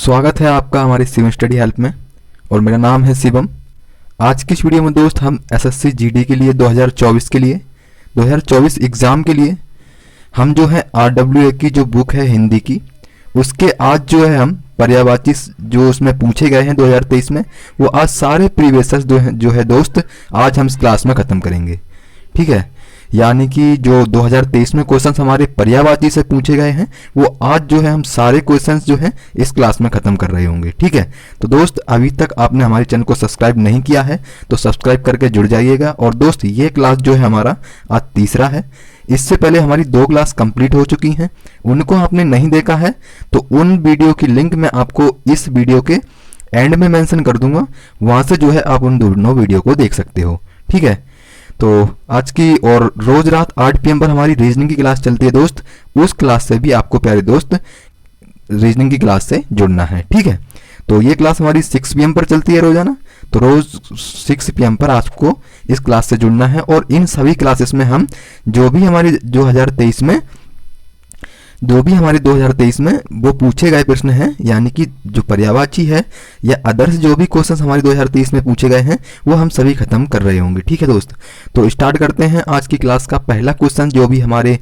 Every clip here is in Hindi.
स्वागत है आपका हमारी शिवम स्टडी हेल्प में और मेरा नाम है शिवम। आज की इस वीडियो में दोस्त हम एसएससी जीडी के लिए 2024 एग्ज़ाम के लिए हम जो है आरडब्ल्यूए की जो बुक है हिंदी की, उसके आज जो है हम पर्यायवाची जो उसमें पूछे गए हैं 2023 में, वो आज सारे प्रीवियस जो है दोस्त आज हम इस क्लास में ख़त्म करेंगे। ठीक है, यानी कि जो 2023 में क्वेश्चंस हमारे पर्यायवाची से पूछे गए हैं वो आज जो है हम सारे क्वेश्चंस जो हैं इस क्लास में ख़त्म कर रहे होंगे। ठीक है, तो दोस्त अभी तक आपने हमारे चैनल को सब्सक्राइब नहीं किया है तो सब्सक्राइब करके जुड़ जाइएगा। और दोस्त ये क्लास जो है हमारा आज तीसरा है। इससे पहले हमारी 2 क्लास कंप्लीट हो चुकी हैं, उनको आपने नहीं देखा है तो उन वीडियो की लिंक मैं आपको इस वीडियो के एंड में मेंशन कर दूंगा, वहाँ से जो है आप उन दोनों वीडियो को देख सकते हो। ठीक है, तो आज की और रोज रात 8 PM पर हमारी रीजनिंग की क्लास चलती है दोस्त, उस क्लास से भी आपको प्यारे दोस्त रीजनिंग की क्लास से जुड़ना है। ठीक है, तो ये क्लास हमारी 6 PM पर चलती है रोजाना, तो रोज 6 PM पर आपको इस क्लास से जुड़ना है। और इन सभी क्लासेस में हम जो भी हमारी 2023 में वो पूछे गए प्रश्न हैं, यानी कि जो पर्यायवाची है या अदर्स जो भी क्वेश्चंस हमारे 2023 में पूछे गए हैं वो हम सभी खत्म कर रहे होंगे। ठीक है दोस्त, तो स्टार्ट करते हैं आज की क्लास का पहला क्वेश्चन जो भी हमारे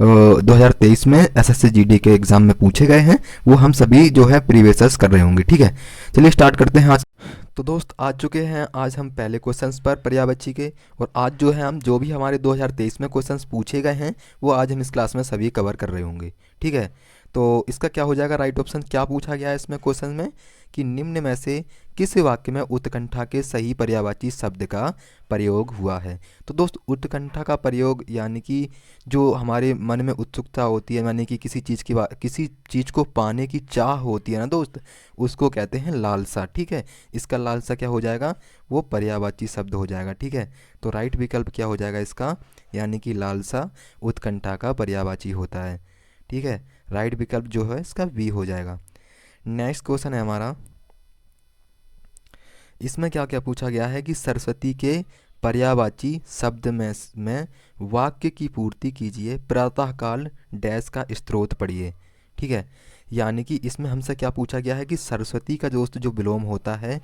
2023 में एसएससी जीडी के एग्जाम में पूछे गए हैं वो हम सभी जो है प्रीवियस कर रहे होंगे। ठीक है, चलिए स्टार्ट करते हैं आज। तो दोस्त आ चुके हैं आज हम पहले क्वेश्चंस पर पर्यायवाची के, और आज जो है हम जो भी हमारे 2023 में क्वेश्चंस पूछे गए हैं वो आज हम इस क्लास में सभी कवर कर रहे होंगे। ठीक है, तो इसका क्या हो जाएगा, राइट ऑप्शन क्या पूछा गया है इसमें क्वेश्चन में कि निम्न में से किस वाक्य में उत्कंठा के सही पर्यायवाची शब्द का प्रयोग हुआ है। तो दोस्त उत्कंठा का प्रयोग यानी कि जो हमारे मन में उत्सुकता होती है, यानी कि किसी चीज़ को पाने की चाह होती है ना दोस्त, उसको कहते हैं लालसा। ठीक है, इसका लालसा क्या हो जाएगा, वो पर्यायवाची शब्द हो जाएगा। ठीक है, तो राइट विकल्प क्या हो जाएगा इसका, यानी कि लालसा उत्कंठा का पर्यायवाची होता है। ठीक है, राइट विकल्प जो है इसका बी हो जाएगा। नेक्स्ट क्वेश्चन है हमारा, इसमें क्या क्या पूछा गया है कि सरस्वती के पर्यायवाची शब्द में वाक्य की पूर्ति कीजिए, प्रातःकाल डैश का स्रोत पढ़िए। ठीक है, यानी कि इसमें हमसे क्या पूछा गया है कि सरस्वती का दोस्त जो विलोम होता है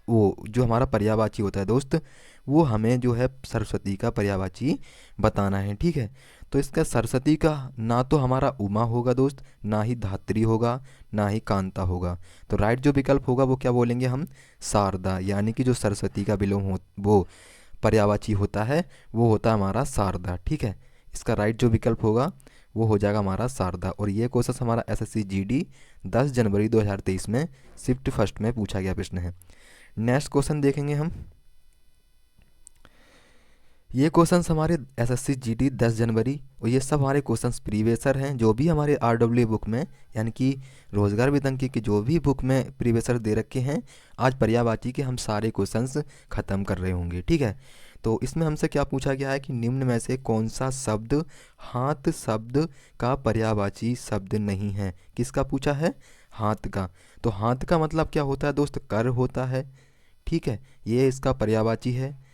वो जो हमारा पर्यायवाची होता है दोस्त, वो हमें जो है सरस्वती का पर्यायवाची बताना है। ठीक है, तो इसका सरस्वती का ना तो हमारा उमा होगा दोस्त, ना ही धात्री होगा, ना ही कांता होगा, तो राइट जो विकल्प होगा वो क्या बोलेंगे हम, शारदा। यानी कि जो सरस्वती का विलोम हो वो पर्यायवाची होता है वो होता है हमारा शारदा। ठीक है, इसका राइट जो विकल्प होगा वो हो जाएगा हमारा शारदा। और ये क्वेश्चन हमारा एसएससी जीडी 10 जनवरी 2023 में शिफ्ट फर्स्ट में पूछा गया प्रश्न है। नेक्स्ट क्वेश्चन देखेंगे हम, ये क्वेश्चंस हमारे एसएससी जीडी 10 जनवरी और ये सब हमारे क्वेश्चंस प्रीवियसर हैं जो भी हमारे आरडब्ल्यू बुक में, यानी कि रोजगार वेतन की जो भी बुक में प्रीवियसर दे रखे हैं, आज पर्यायवाची के हम सारे क्वेश्चंस खत्म कर रहे होंगे। ठीक है, तो इसमें हमसे क्या पूछा गया है कि निम्न में से कौन सा शब्द हाथ शब्द का पर्यायवाची शब्द नहीं है। किसका पूछा है, हाथ का। तो हाथ का मतलब क्या होता है दोस्त, कर होता है। ठीक है, ये इसका पर्यायवाची है।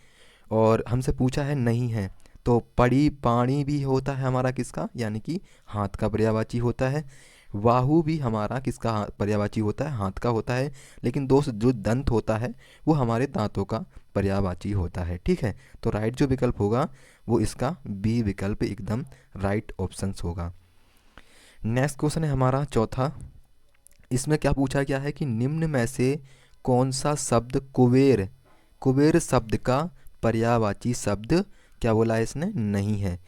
और हमसे पूछा है नहीं है, तो पड़ी पानी भी होता है हमारा किसका, यानी कि हाथ का पर्यायवाची होता है। बाहु भी हमारा किसका पर्यायवाची होता है, हाथ का होता है। लेकिन दोस्त जो दंत होता है वो हमारे दांतों का पर्यायवाची होता है। ठीक है, तो राइट जो विकल्प होगा वो इसका बी विकल्प एकदम राइट ऑप्शन होगा। नेक्स्ट क्वेश्चन है हमारा चौथा, इसमें क्या पूछा गया है कि निम्न में से कौन सा शब्द कुबेर शब्द का पर्यायवाची शब्द क्या बोला है इसने, नहीं है।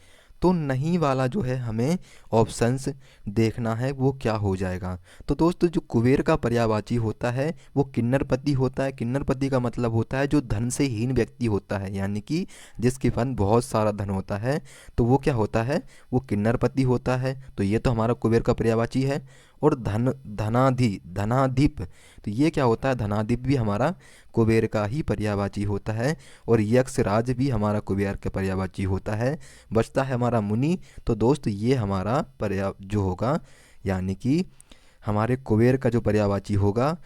तो नहीं वाला जो है हमें ऑप्शंस देखना है वो क्या हो जाएगा। तो दोस्तों जो कुबेर का पर्यायवाची होता है वो किन्नरपति होता है। किन्नरपति का मतलब होता है जो धन से हीन व्यक्ति होता है, यानी कि जिसके पास बहुत सारा धन होता है तो वो क्या होता है, वो किन्नरपति होता है। तो ये तो हमारा कुबेर का पर्यायवाची है। और धनाधिप, तो ये क्या होता है, धनाधिप भी हमारा कुबेर का ही पर्यायवाची होता है। और यक्षराज भी हमारा कुबेर का पर्यायवाची होता है। बचता है हमारा मुनि, तो दोस्त ये हमारा जो होगा, यानी कि हमारे कुबेर का जो पर्यायवाची होगा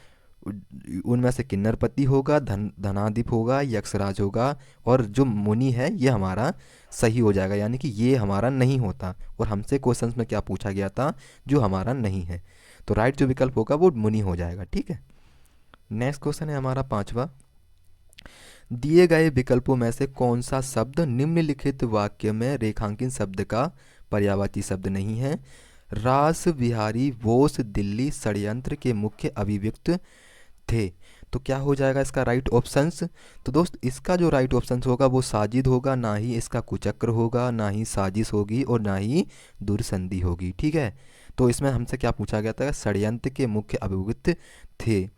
उनमें से किन्नरपति होगा, धनाधिप होगा, यक्षराज होगा, और जो मुनि है ये हमारा सही हो जाएगा, यानी कि ये हमारा नहीं होता। और हमसे क्वेश्चंस में क्या पूछा गया था, जो हमारा नहीं है। तो राइट जो विकल्प होगा वो मुनि हो जाएगा। ठीक है, नेक्स्ट क्वेश्चन है हमारा 5वां। दिए गए विकल्पों में से कौन सा शब्द निम्नलिखित वाक्य में रेखांकित शब्द का पर्यायवाची शब्द नहीं है? रास बिहारी बोस दिल्ली षड्यंत्र के मुख्य अभिव्यक्त थे। तो क्या हो जाएगा इसका राइट ऑप्शंस? तो दोस्त इसका जो राइट ऑप्शंस होगा वो साजिद होगा, ना ही इसका कुचक्र होगा, ना ही साजिश होगी और ना ही दुर्संधि होगी। ठीक है, तो इसमें हमसे क्या पूछा गया था? षड्यंत्र के मुख्य अभिव्यक्त थे।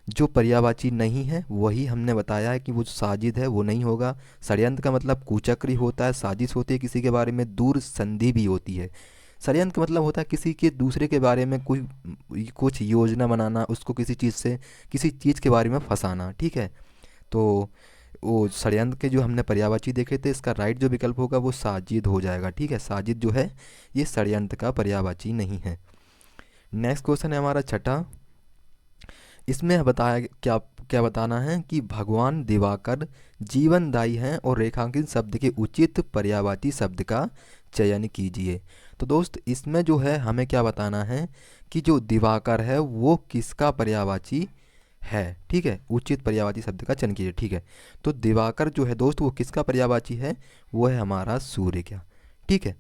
जो पर्यायवाची नहीं है वही हमने बताया है कि वो जो साजिद है वो नहीं होगा। षड्यंत्र का मतलब कुचक्र ही होता है, साजिश होती है किसी के बारे में, दूर संधि भी होती है। षड्यंत्र का मतलब होता है किसी के दूसरे के बारे में कोई कुछ योजना बनाना, उसको किसी चीज़ से किसी चीज़ के बारे में फंसाना। ठीक है, तो वो षड्यंत्र के जो हमने पर्यायवाची देखे थे, इसका राइट जो विकल्प होगा वो साजिद हो जाएगा। ठीक है, साजिद जो है ये षड्यंत्र का पर्यायवाची नहीं है। नेक्स्ट क्वेश्चन है हमारा 6ठा। इसमें बताया क्या क्या बताना है कि भगवान दिवाकर जीवनदायी हैं और रेखांकित शब्द के उचित पर्यायवाची शब्द का चयन कीजिए। तो दोस्त इसमें जो है हमें क्या बताना है कि जो दिवाकर है वो किसका पर्यायवाची है। ठीक है, उचित पर्यायवाची शब्द का चयन कीजिए। ठीक है, तो दिवाकर जो है दोस्त वो किसका पर्यायवाची है? वो है हमारा सूर्य का। ठीक है,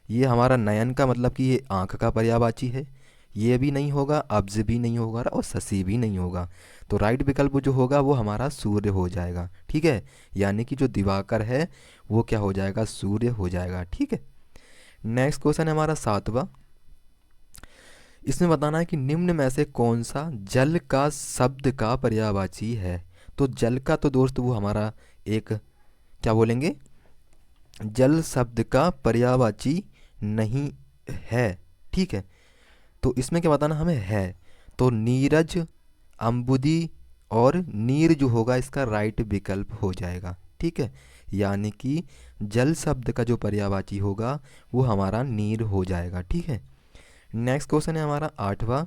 ये हमारा नयन का मतलब कि ये आँख का पर्यायवाची है, ये भी नहीं होगा, अब्ज भी नहीं होगा और शशि भी नहीं होगा। तो राइट विकल्प जो होगा वो हमारा सूर्य हो जाएगा। ठीक है, यानी कि जो दिवाकर है वो क्या हो जाएगा? सूर्य हो जाएगा। ठीक है, नेक्स्ट क्वेश्चन है हमारा 7वां। इसमें बताना है कि निम्न में से कौन सा जल का शब्द का पर्यायवाची है? तो जल का तो दोस्त वो हमारा एक क्या बोलेंगे, जल शब्द का पर्यायवाची नहीं है। ठीक है, तो इसमें क्या बताना हमें है? तो नीरज, अम्बुदी और नीर जो होगा इसका राइट विकल्प हो जाएगा। ठीक है, यानी कि जल शब्द का जो पर्यायवाची होगा वो हमारा नीर हो जाएगा। ठीक है, नेक्स्ट क्वेश्चन है हमारा 8वां।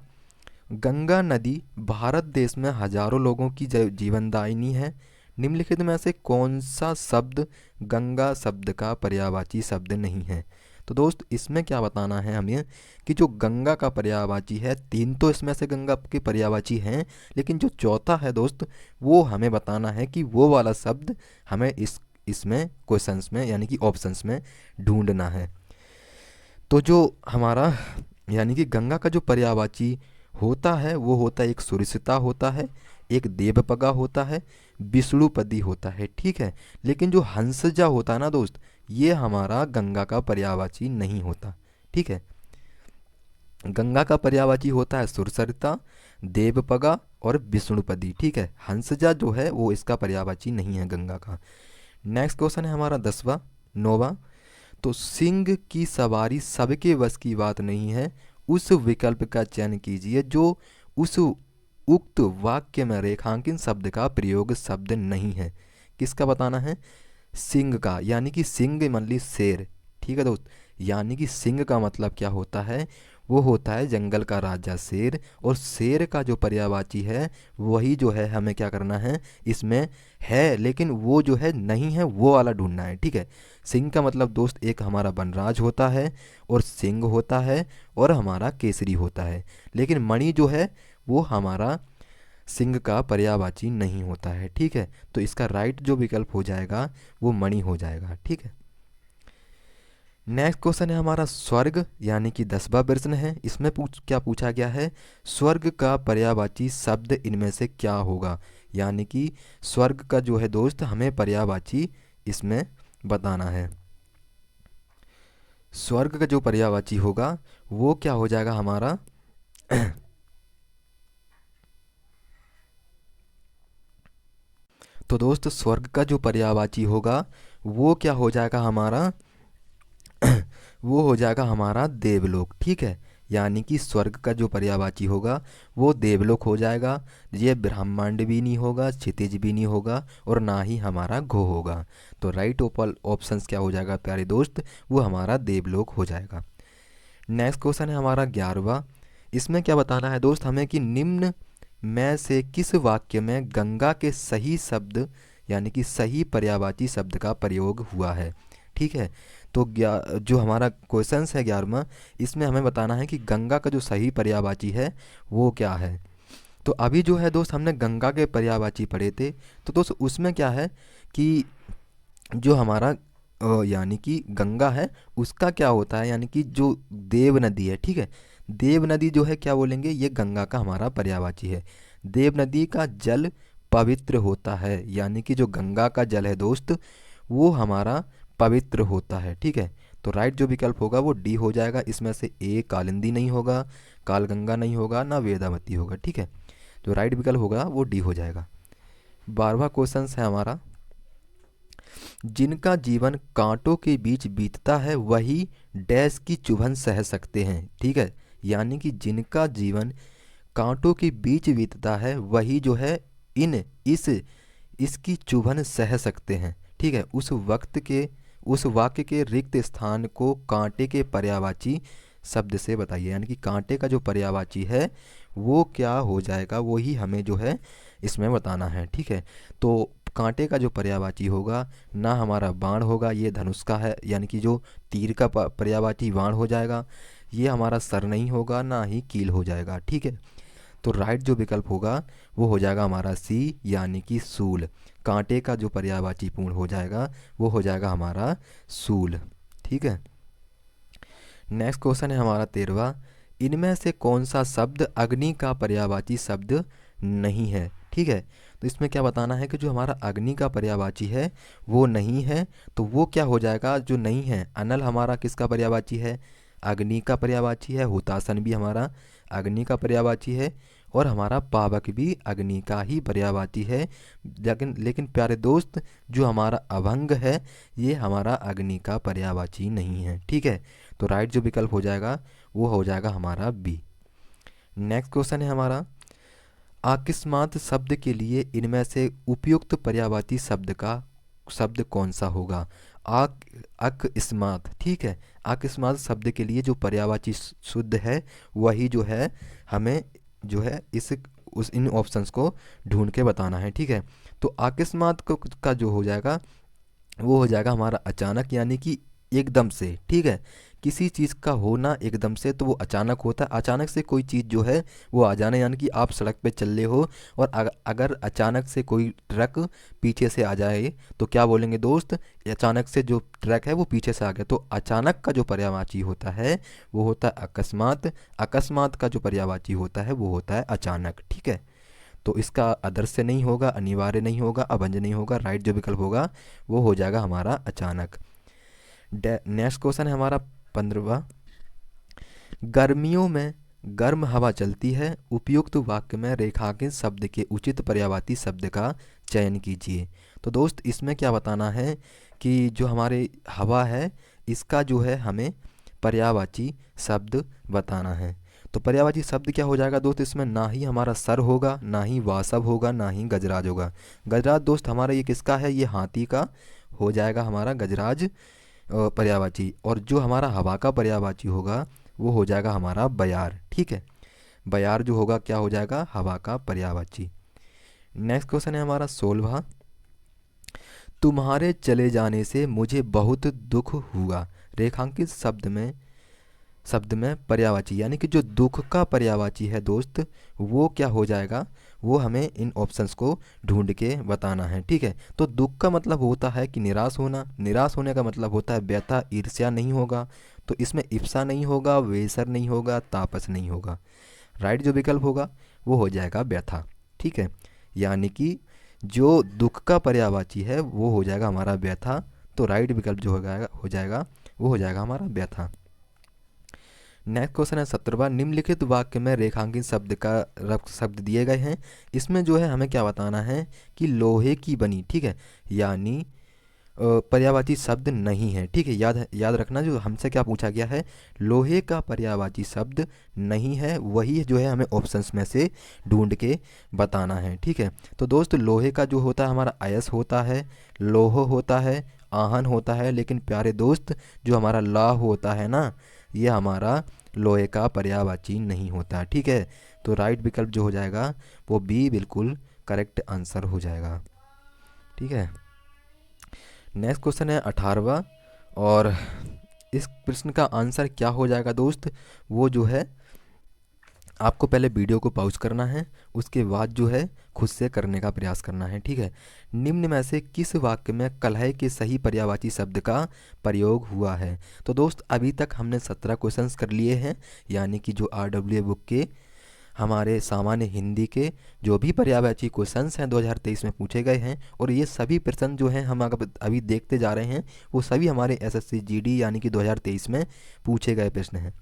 गंगा नदी भारत देश में हजारों लोगों की जीवनदायिनी है। निम्नलिखित में से कौन सा शब्द गंगा शब्द का पर्यायवाची शब्द नहीं है? तो दोस्त इसमें क्या बताना है हमें कि जो गंगा का पर्यायवाची है, 3 तो इसमें से गंगा के पर्यायवाची हैं, लेकिन जो चौथा है दोस्त वो हमें बताना है कि वो वाला शब्द हमें इसमें क्वेश्चंस में यानी कि ऑप्शंस में ढूंढना है। तो जो हमारा यानी कि गंगा का जो पर्यायवाची होता है वो होता है, एक सुरसिता होता है, एक देवपगा होता है, विष्णुपदी होता है। ठीक है, लेकिन जो हंसजा होता है ना दोस्त, ये हमारा गंगा का पर्यायवाची नहीं होता। ठीक है, गंगा का पर्यायवाची होता है सुरसरिता, देवपगा और विष्णुपदी। ठीक है, हंसजा जो है वो इसका पर्यायवाची नहीं है गंगा का। नेक्स्ट क्वेश्चन है हमारा 10वां 9वां। तो सिंह की सवारी सबके बस की बात नहीं है, उस विकल्प का चयन कीजिए जो उस उक्त वाक्य में रेखांकित शब्द का प्रयोग शब्द नहीं है। किसका बताना है? सिंह का, यानी कि सिंह मतलब शेर। ठीक है दोस्त, यानी कि सिंह का मतलब क्या होता है? वो होता है जंगल का राजा शेर, और शेर का जो पर्यायवाची है वही जो है हमें क्या करना है इसमें है, लेकिन वो जो है नहीं है वो वाला ढूंढना है। ठीक है, सिंह का मतलब दोस्त एक हमारा वनराज होता है और सिंह होता है और हमारा केसरी होता है, लेकिन मणि जो है वो हमारा सिंह का पर्यायवाची नहीं होता है। ठीक है, तो इसका राइट जो विकल्प हो जाएगा वो मणि हो जाएगा। ठीक है, नेक्स्ट क्वेश्चन है हमारा स्वर्ग, यानी कि 10वां प्रश्न है। इसमें क्या पूछा गया है? स्वर्ग का पर्यायवाची शब्द इनमें से क्या होगा? यानी कि स्वर्ग का जो है दोस्त हमें पर्यायवाची इसमें बताना है। स्वर्ग का जो पर्यायवाची होगा वो क्या हो जाएगा हमारा तो दोस्त स्वर्ग का जो पर्यायवाची होगा वो क्या हो जाएगा हमारा वो हो जाएगा हमारा देवलोक। ठीक है, यानी कि स्वर्ग का जो पर्यायवाची होगा वो देवलोक हो जाएगा। ये ब्रह्मांड भी नहीं होगा, क्षितिज भी नहीं होगा और ना ही हमारा घो होगा। तो राइट ऑप्शंस क्या हो जाएगा प्यारे दोस्त? वो हमारा देवलोक हो जाएगा। नेक्स्ट क्वेश्चन है हमारा 11वां। इसमें क्या बताना है दोस्त हमें कि निम्न में से किस वाक्य में गंगा के सही शब्द यानी कि सही पर्यायवाची शब्द का प्रयोग हुआ है? ठीक है, तो जो हमारा क्वेश्चन है 11वां, इसमें हमें बताना है कि गंगा का जो सही पर्यायवाची है वो क्या है। तो अभी जो है दोस्त हमने गंगा के पर्यायवाची पढ़े थे। तो दोस्त उसमें क्या है कि जो हमारा यानी कि गंगा है उसका क्या होता है, यानी कि जो देव नदी है, ठीक है, देव नदी जो है क्या बोलेंगे, ये गंगा का हमारा पर्यायवाची है। देव नदी का जल पवित्र होता है, यानी कि जो गंगा का जल है दोस्त वो हमारा पवित्र होता है, ठीक है। तो राइट जो विकल्प होगा वो डी हो जाएगा। इसमें से ए कालिंदी नहीं होगा, कालगंगा नहीं होगा, ना वेदावती होगा, ठीक है। जो राइट विकल्प होगा वो डी हो जाएगा। 12वां क्वेश्चन है हमारा, जिनका जीवन कांटों के बीच बीतता है वही डैश की चुभन सह सकते हैं, ठीक है। यानी कि जिनका जीवन कांटों के बीच बीतता है वही जो है इसकी चुभन सह सकते हैं, ठीक है। उस वाक्य के रिक्त स्थान को कांटे के पर्यायवाची शब्द से बताइए, यानी कि कांटे का जो पर्यायवाची है वो क्या हो जाएगा, वो ही हमें जो है इसमें बताना है, ठीक है। तो कांटे का जो पर्यायवाची होगा, ना हमारा बाण होगा, ये धनुष का है, यानी कि जो तीर का पर्यायवाची बाण हो जाएगा। ये हमारा सर नहीं होगा, ना ही कील हो जाएगा, ठीक है। तो राइट जो विकल्प होगा वो हो जाएगा हमारा सी, यानी कि सूल। कांटे का जो पर्यायवाची पूर्ण हो जाएगा वो हो जाएगा हमारा सूल, ठीक है। नेक्स्ट क्वेश्चन है हमारा 13वां, इनमें से कौन सा शब्द अग्नि का पर्यायवाची शब्द नहीं है, ठीक है। तो इसमें क्या बताना है कि जो हमारा अग्नि का पर्यायवाची है वो नहीं है, तो वो क्या हो जाएगा, जो नहीं है। अनल हमारा किसका पर्यायवाची है, अग्नि का पर्यायवाची है। हुतासन भी हमारा अग्नि का पर्यायवाची है, और हमारा पावक भी अग्नि का ही पर्यायवाची है। लेकिन प्यारे दोस्त, जो हमारा अभंग है ये हमारा अग्नि का पर्यायवाची नहीं है, ठीक है। तो राइट जो विकल्प हो जाएगा वो हो जाएगा हमारा बी। नेक्स्ट क्वेश्चन है हमारा, अकस्मात शब्द के लिए इनमें से उपयुक्त पर्यायवाची शब्द कौन सा होगा। अकस्मात, ठीक है। अकस्मात शब्द के लिए जो पर्यायवाची शुद्ध है वही जो है हमें जो है इन ऑप्शंस को ढूंढ के बताना है, ठीक है। तो अकस्मात का जो हो जाएगा वो हो जाएगा हमारा अचानक, यानी कि एकदम से, ठीक है। किसी चीज़ का होना एकदम से तो वो अचानक होता है। अचानक से कोई चीज़ जो है वो आ जाना, यानी कि आप सड़क पे चल रहे हो और अगर अचानक से कोई ट्रक पीछे से आ जाए तो क्या बोलेंगे दोस्त, अचानक से जो ट्रक है वो पीछे से आ गया। तो अचानक का जो पर्यायवाची होता है वो होता है अकस्मात। अकस्मात का जो पर्यायवाची होता है वो होता है अचानक, ठीक है। तो इसका अदृश्य नहीं होगा, अनिवार्य नहीं होगा, अभंज नहीं होगा। राइट जो विकल्प होगा वो हो जाएगा हमारा अचानक। नेक्स्ट क्वेश्चन है हमारा 15वां, गर्मियों में गर्म हवा चलती है, उपयुक्त वाक्य में रेखांकित शब्द के उचित पर्यायवाची शब्द का चयन कीजिए। तो दोस्त इसमें क्या बताना है कि जो हमारे हवा है इसका जो है हमें पर्यायवाची शब्द बताना है। तो पर्यायवाची शब्द क्या हो जाएगा दोस्त, इसमें ना ही हमारा सर होगा, ना ही वासव होगा, ना ही गजराज होगा। गजराज दोस्त हमारा ये किसका है, ये हाथी का हो जाएगा हमारा गजराज पर्यायवाची। और जो हमारा हवा का पर्यायवाची होगा वो हो जाएगा हमारा बयार, ठीक है। बयार जो होगा क्या हो जाएगा, हवा का पर्यायवाची। नेक्स्ट क्वेश्चन है हमारा 16वां, तुम्हारे चले जाने से मुझे बहुत दुख हुआ, रेखांकित शब्द में पर्यायवाची, यानी कि जो दुख का पर्यायवाची है दोस्त वो क्या हो जाएगा, वो हमें इन ऑप्शंस को ढूंढ के बताना है, ठीक है। तो दुख का मतलब होता है कि निराश होना, निराश होने का मतलब होता है व्यथा, ईर्ष्या नहीं होगा। तो इसमें इप्सा नहीं होगा, वेसर नहीं होगा, तापस नहीं होगा। राइट जो विकल्प होगा वो हो जाएगा व्यथा, ठीक है। यानी कि जो दुख का पर्यायवाची है वो हो जाएगा हमारा व्यथा। तो राइट विकल्प जो वो हो जाएगा हमारा व्यथा। नेक्स्ट क्वेश्चन है 17वां, निम्नलिखित वाक्य में रेखांकित शब्द दिए गए हैं, इसमें जो है हमें क्या बताना है कि लोहे की बनी, ठीक है, यानी पर्यायवाची शब्द नहीं है, ठीक है। याद रखना जो हमसे क्या पूछा गया है, लोहे का पर्यायवाची शब्द नहीं है, वही जो है हमें ऑप्शंस में से ढूंढ के बताना है, ठीक है। तो दोस्त लोहे का जो होता है हमारा अयस होता है, लोह होता है, आहन होता है, लेकिन प्यारे दोस्त जो हमारा लाह होता है ना, ये हमारा लोहे का पर्यायवाची नहीं होता, ठीक है। तो राइट विकल्प जो हो जाएगा वो बी बिल्कुल करेक्ट आंसर हो जाएगा, ठीक है। नेक्स्ट क्वेश्चन है 18वां, और इस प्रश्न का आंसर क्या हो जाएगा दोस्त, वो जो है आपको पहले वीडियो को पॉज करना है, उसके बाद जो है खुद से करने का प्रयास करना है, ठीक है। निम्न में से किस वाक्य में कलह के सही पर्यायवाची शब्द का प्रयोग हुआ है। तो दोस्त अभी तक हमने 17 क्वेश्चंस कर लिए हैं, यानी कि जो RWA बुक के हमारे सामान्य हिंदी के जो भी पर्यायवाची क्वेश्चंस हैं 2023 में पूछे गए हैं, और ये सभी प्रश्न जो हैं हम अभी देखते जा रहे हैं वो सभी हमारे SSC GD यानी कि 2023 में पूछे गए प्रश्न हैं।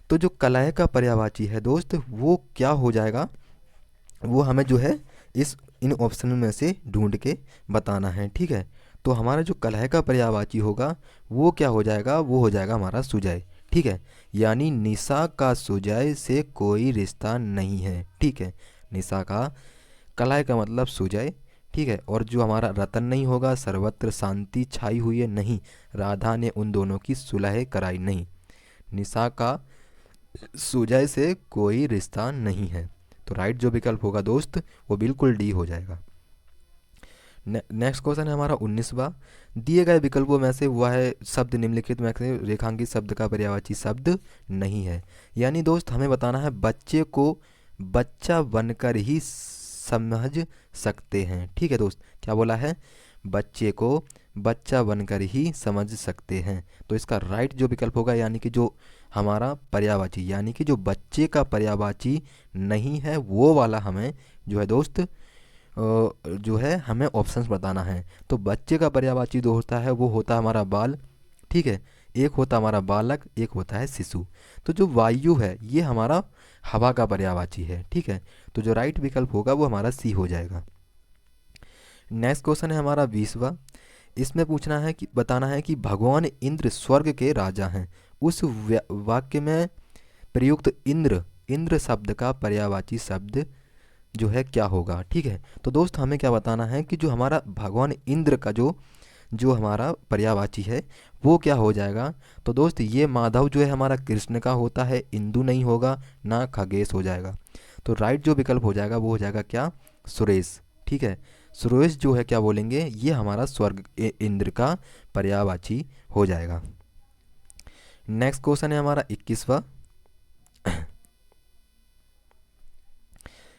तो जो कलह का पर्यायवाची है दोस्त वो क्या हो जाएगा, वो हमें जो है इन ऑप्शन में से ढूंढ के बताना है, ठीक है। तो हमारा जो कलह का पर्यायवाची होगा वो क्या हो जाएगा, वो हो जाएगा हमारा सुजय, ठीक है। यानी निशा का सुजय से कोई रिश्ता नहीं है, ठीक है। निशा का, कलह का मतलब सुजय, ठीक है। और जो हमारा रतन नहीं होगा, सर्वत्र शांति छाई हुई है, नहीं, राधा ने उन दोनों की सुलह कराई, नहीं, निशा का सुजय से कोई रिश्ता नहीं है। तो राइट जो विकल्प होगा दोस्त वो बिल्कुल डी हो जाएगा। नेक्स्ट क्वेश्चन है हमारा 19वां। दिए गए विकल्पों में से वह है शब्द निम्नलिखित में से रेखांकित शब्द का पर्यायवाची शब्द नहीं है। यानी दोस्त हमें बताना है बच्चे को बच्चा बनकर ही समझ सकते हैं, ठीक है दोस्त। क्या बोला है, बच्चे को बच्चा बनकर ही समझ सकते हैं। तो इसका राइट जो विकल्प होगा यानी कि जो हमारा पर्यायवाची यानी कि जो बच्चे का पर्यायवाची नहीं है वो वाला हमें जो है दोस्त जो है हमें ऑप्शंस बताना है। तो बच्चे का पर्यायवाची जो होता है वो होता है हमारा बाल, ठीक है। एक होता हमारा बालक, एक होता है शिशु। तो जो वायु है ये हमारा हवा का पर्यायवाची है, ठीक है। तो जो राइट विकल्प होगा वो हमारा सी हो जाएगा। नेक्स्ट क्वेश्चन है हमारा 20वां। इसमें पूछना है कि बताना है कि भगवान इंद्र स्वर्ग के राजा हैं। उस वाक्य में प्रयुक्त इंद्र शब्द का पर्यायवाची शब्द जो है क्या होगा, ठीक है। तो दोस्त हमें क्या बताना है कि जो हमारा भगवान इंद्र का जो हमारा पर्यायवाची है वो क्या हो जाएगा। तो दोस्त ये माधव जो है हमारा कृष्ण का होता है, इंदु नहीं होगा, ना खगेश हो जाएगा। तो राइट जो विकल्प हो जाएगा वो हो जाएगा क्या, सुरेश, ठीक है। सुरेश जो है क्या बोलेंगे, ये हमारा स्वर्ग इंद्र का पर्यायवाची हो जाएगा। नेक्स्ट क्वेश्चन है हमारा 21वां।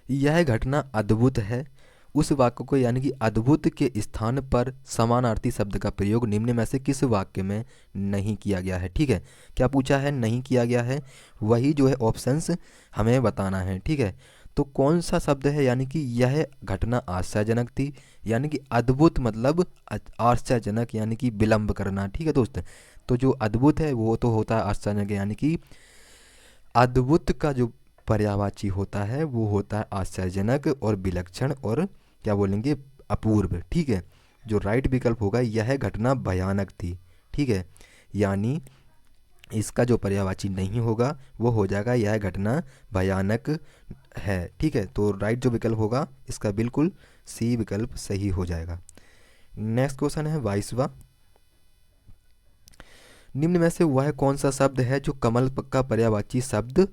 यह घटना अद्भुत है। उस वाक्य को यानी कि अद्भुत के स्थान पर समानार्थी शब्द का प्रयोग निम्न में से किस वाक्य में नहीं किया गया है, ठीक है। क्या पूछा है, नहीं किया गया है, वही जो है ऑप्शंस हमें बताना है, ठीक है। तो कौन सा शब्द है, यानी कि यह घटना आश्चर्यजनक थी, यानी कि अद्भुत मतलब आश्चर्यजनक यानी कि विलंब करना, ठीक है दोस्त। तो जो अद्भुत है वो तो होता है आश्चर्यजनक, यानी कि अद्भुत का जो पर्यायवाची होता है वो होता है आश्चर्यजनक और विलक्षण और क्या बोलेंगे अपूर्व, ठीक है। जो राइट विकल्प होगा यह घटना भयानक थी, ठीक है। यानी इसका जो पर्यायवाची नहीं होगा वो हो जाएगा यह घटना भयानक है, ठीक है। तो राइट जो विकल्प होगा इसका बिल्कुल सी विकल्प सही हो जाएगा। नेक्स्ट क्वेश्चन है 22वां। निम्न में से वह कौन सा शब्द है जो कमल का पर्यायवाची शब्द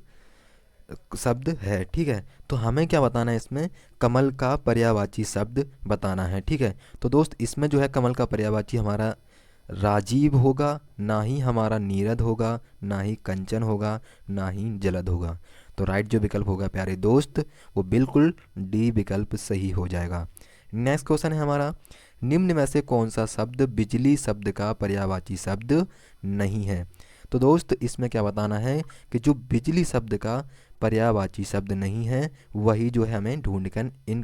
है, ठीक है। तो हमें क्या बताना है, इसमें कमल का पर्यायवाची शब्द बताना है, ठीक है। तो दोस्त इसमें जो है कमल का पर्यायवाची हमारा राजीव होगा, ना ही हमारा नीरद होगा, ना ही कंचन होगा, ना ही जलद होगा। तो राइट जो विकल्प होगा प्यारे दोस्त वो बिल्कुल डी विकल्प सही हो जाएगा। नेक्स्ट क्वेश्चन है हमारा, निम्न में से कौन सा शब्द बिजली शब्द का पर्यायवाची शब्द नहीं है। तो दोस्त इसमें क्या बताना है कि जो बिजली शब्द का पर्यायवाची शब्द नहीं है वही जो है हमें ढूंढकर इन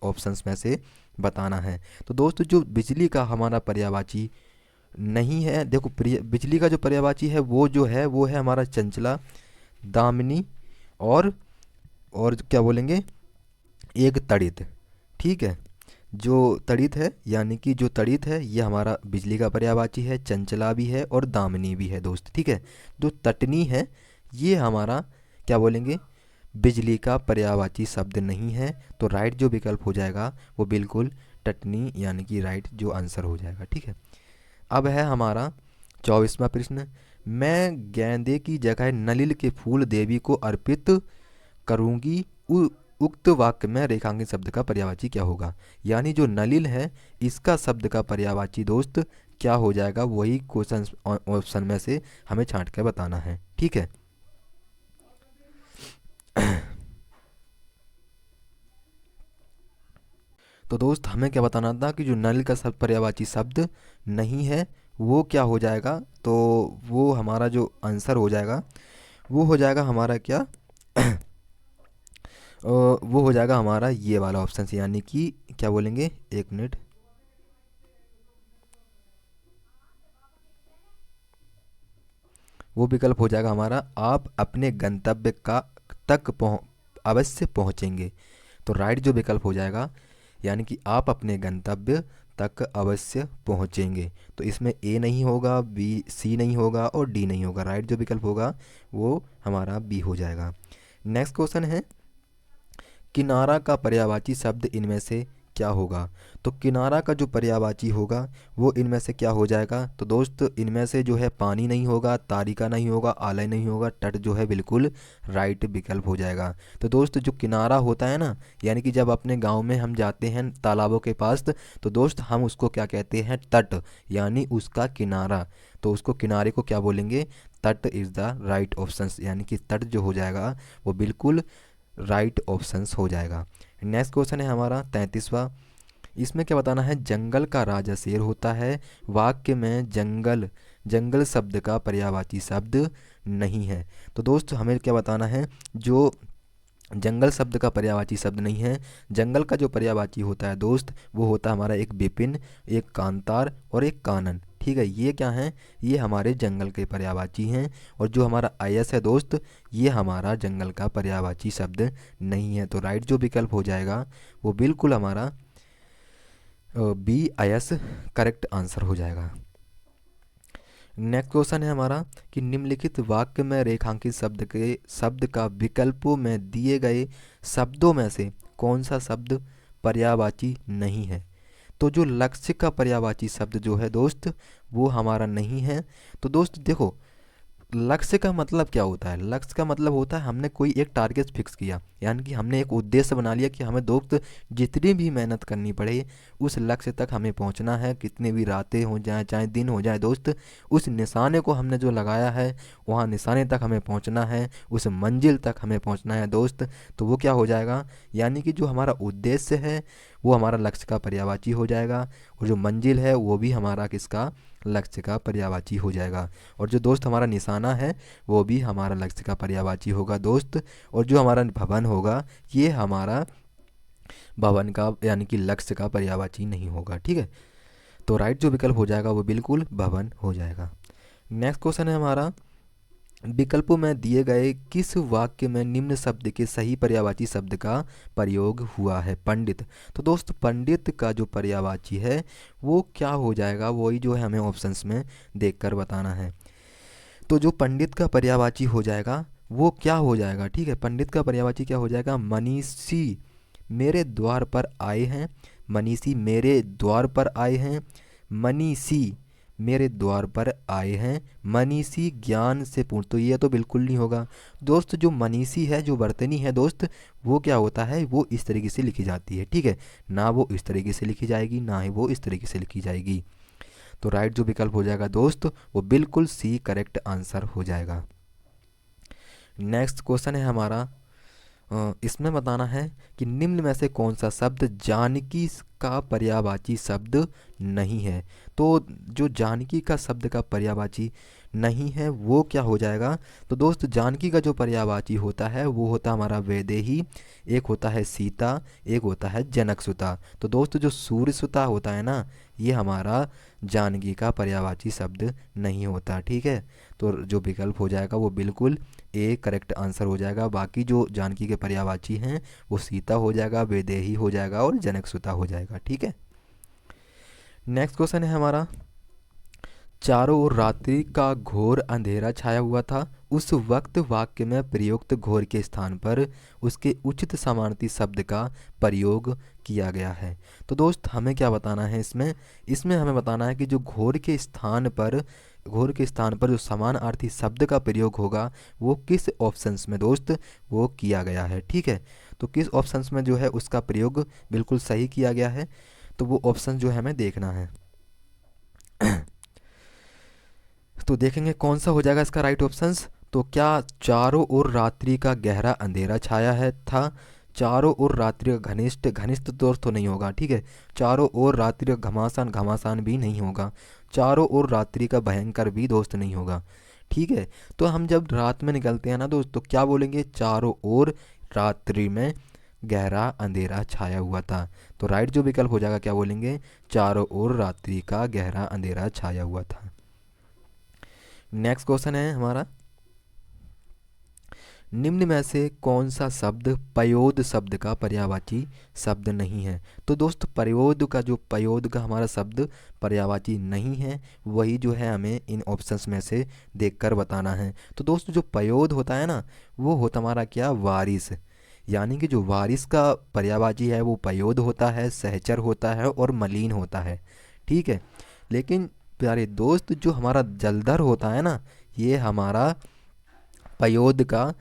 ऑप्शंस में से बताना है। तो दोस्त जो बिजली का हमारा पर्यायवाची नहीं है, देखो बिजली का जो पर्यायवाची है वो है हमारा चंचला, दामिनी और क्या बोलेंगे एक तड़ित, ठीक है। जो तड़ित है यानी कि जो तड़ित है ये हमारा बिजली का पर्यायवाची है, चंचला भी है और दामिनी भी है दोस्त, ठीक है। जो तटनी है ये हमारा क्या बोलेंगे बिजली का पर्यायवाची शब्द नहीं है। तो राइट जो विकल्प हो जाएगा वो बिल्कुल टटनी यानी कि राइट जो आंसर हो जाएगा, ठीक है। अब है हमारा 24वां प्रश्न। मैं गेंदे की जगह नलिल के फूल देवी को अर्पित करूंगी, उक्त वाक्य में रेखांकित शब्द का पर्यायवाची क्या होगा। यानी जो नलिल है इसका शब्द का पर्यायवाची दोस्त क्या हो जाएगा, वही क्वेश्चन ऑप्शन में से हमें छांट कर बताना है। ठीक है। तो दोस्त हमें क्या बताना था कि जो नल का पर्यायवाची शब्द नहीं है वो क्या हो जाएगा, तो वो हमारा जो आंसर हो जाएगा वो हो जाएगा हमारा क्या वो हो जाएगा हमारा ये वाला ऑप्शन, यानी कि क्या बोलेंगे, एक मिनट, वो विकल्प हो जाएगा हमारा आप अपने गंतव्य का तक अवश्य पहुँचेंगे। तो राइट जो विकल्प हो जाएगा, यानी कि आप अपने गंतव्य तक अवश्य पहुँचेंगे। तो इसमें ए नहीं होगा, बी सी नहीं होगा और डी नहीं होगा। राइट जो विकल्प होगा वो हमारा बी हो जाएगा। नेक्स्ट क्वेश्चन है, किनारा का पर्यायवाची शब्द इनमें से क्या होगा। तो किनारा का जो पर्यायवाची होगा वो इनमें से क्या हो जाएगा। तो दोस्त इनमें से जो है पानी नहीं होगा, तारिका नहीं होगा, आलय नहीं होगा, तट जो है बिल्कुल राइट विकल्प हो जाएगा। तो दोस्त जो किनारा होता है ना, यानी कि जब अपने गांव में हम जाते हैं तालाबों के पास, तो दोस्त हम उसको क्या कहते हैं, तट, यानी उसका किनारा। तो उसको किनारे को क्या बोलेंगे, तट इज़ द राइट ऑप्शन, यानी कि तट जो हो जाएगा वो बिल्कुल राइट ऑप्शंस हो जाएगा। नेक्स्ट क्वेश्चन है हमारा 33वां। इसमें क्या बताना है, जंगल का राजा शेर होता है, वाक्य में जंगल, जंगल शब्द का पर्यायवाची शब्द नहीं है। तो दोस्त हमें क्या बताना है, जो जंगल शब्द का पर्यायवाची शब्द नहीं है, जंगल का जो पर्यायवाची होता है दोस्त वो होता है हमारा एक विपिन, एक कांतार और एक कानन। ठीक है, ये क्या हैं, ये हमारे जंगल के पर्यायवाची हैं। और जो हमारा आयस है दोस्त, ये हमारा जंगल का पर्यायवाची शब्द नहीं है। तो राइट जो विकल्प हो जाएगा वो बिल्कुल हमारा बी आयस करेक्ट आंसर हो जाएगा। नेक्स्ट क्वेश्चन है हमारा कि निम्नलिखित वाक्य में रेखांकित शब्द का विकल्पों में दिए गए शब्दों में से कौन सा शब्द पर्यायवाची नहीं है। तो जो लक्ष्य का पर्यायवाची शब्द जो है दोस्त वो हमारा नहीं है। तो दोस्त देखो, लक्ष्य का मतलब क्या होता है, लक्ष्य का मतलब होता है हमने कोई एक टारगेट फिक्स किया, यानी कि हमने एक उद्देश्य बना लिया कि हमें दोस्त जितनी भी मेहनत करनी पड़े उस लक्ष्य तक हमें पहुंचना है, कितनी भी रातें हो जाएं चाहे दिन हो जाए दोस्त, उस निशाने को हमने जो लगाया है वहाँ निशाने तक हमें पहुंचना है, उस मंजिल तक हमें पहुंचना है दोस्त। तो वो क्या हो जाएगा, यानी कि जो हमारा उद्देश्य है वो हमारा लक्ष्य का पर्यायवाची हो जाएगा, और जो मंजिल है वो भी हमारा किसका, लक्ष्य का पर्यायवाची हो जाएगा। और जो दोस्त हमारा निशाना है वो भी हमारा लक्ष्य का पर्यायवाची होगा दोस्त। और जो हमारा भवन होगा ये हमारा भवन का यानी कि लक्ष्य का पर्यायवाची नहीं होगा। ठीक है, तो राइट जो विकल्प हो जाएगा वो बिल्कुल भवन हो जाएगा। नेक्स्ट क्वेश्चन है हमारा, विकल्पों में दिए गए किस वाक्य में निम्न शब्द के सही पर्यायवाची शब्द का प्रयोग हुआ है, पंडित। तो दोस्त पंडित का जो पर्यायवाची है वो क्या हो जाएगा, वही जो है हमें ऑप्शंस में देखकर बताना है। तो जो पंडित का पर्यायवाची हो जाएगा वो क्या हो जाएगा, ठीक है, पंडित का पर्यायवाची क्या हो जाएगा, मनीषी मेरे द्वार पर आए हैं, मनीषी मेरे द्वार पर आए हैं, मनीषी मेरे द्वार पर आए हैं, मनीषी ज्ञान से पूर्ण। तो ये तो बिल्कुल नहीं होगा दोस्त। जो मनीषी है, जो वर्तनी है दोस्त, वो क्या होता है, वो इस तरीके से लिखी जाती है। ठीक है, ना वो इस तरीके से लिखी जाएगी ना ही वो इस तरीके से लिखी जाएगी। तो राइट जो विकल्प हो जाएगा दोस्त वो बिल्कुल सी करेक्ट आंसर हो जाएगा। नेक्स्ट क्वेश्चन है हमारा, इसमें बताना है कि निम्न में से कौन सा शब्द जानकी का पर्यायवाची शब्द नहीं है। तो जो जानकी का शब्द का पर्यायवाची नहीं है वो क्या हो जाएगा। तो दोस्त जानकी का जो पर्यायवाची होता है वो होता है हमारा वैदेही, एक होता है सीता, एक होता है जनकसुता। तो दोस्त जो सूर्यसुता होता है ना, ये हमारा जानकी का पर्यायवाची शब्द नहीं होता। ठीक है, तो जो विकल्प हो जाएगा वो बिल्कुल ए करेक्ट आंसर हो जाएगा। बाकी जो जानकी के पर्यायवाची हैं वो सीता हो जाएगा, वैदेही हो जाएगा और जनकसुता हो जाएगा। ठीक है, नेक्स्ट क्वेश्चन है हमारा, चारों ओर रात्रि का घोर अंधेरा छाया हुआ था, उस वक्त वाक्य में प्रयुक्त घोर के स्थान पर उसके उचित समानार्थी शब्द का प्रयोग किया गया है। तो दोस्त हमें क्या बताना है इसमें, इसमें हमें बताना है कि जो घोर के स्थान पर जो समानार्थी शब्द का प्रयोग होगा वो किस ऑप्शंस में दोस्त वो किया गया है। ठीक है, तो किस ऑप्शंस में जो है उसका प्रयोग बिल्कुल सही किया गया है, तो वो ऑप्शन जो है हमें देखना है। तो देखेंगे कौन सा हो जाएगा इसका राइट ऑप्शंस। तो क्या चारों ओर रात्रि का गहरा अंधेरा छाया है था, चारों ओर रात्रि का घनिष्ठ, घनिष्ठ दोस्त तो नहीं होगा, ठीक है। चारों ओर रात्रि का घमासान, घमासान भी नहीं होगा। चारों ओर रात्रि का भयंकर भी दोस्त नहीं होगा, ठीक है। तो हम जब रात में निकलते हैं ना दोस्त, तो क्या बोलेंगे, चारों ओर रात्रि में गहरा अंधेरा छाया हुआ था। तो राइट जो विकल्प हो जाएगा, क्या बोलेंगे, चारों ओर रात्रि का गहरा अंधेरा छाया हुआ था। नेक्स्ट क्वेश्चन है हमारा, निम्न में से कौन सा शब्द पयोद शब्द का पर्यायवाची शब्द नहीं है। तो दोस्त पयोद का, जो पयोद का हमारा शब्द पर्यायवाची नहीं है, वही जो है हमें इन ऑप्शंस में से देखकर बताना है। तो दोस्त जो पयोद होता है ना, वो होता हमारा क्या, वारिस। यानी कि जो वारिस का पर्यायवाची है वो पयोद होता है, सहचर होता है और मलिन होता है, ठीक है। लेकिन प्यारे दोस्त जो हमारा जलधर होता है ना, ये हमारा पयोद का,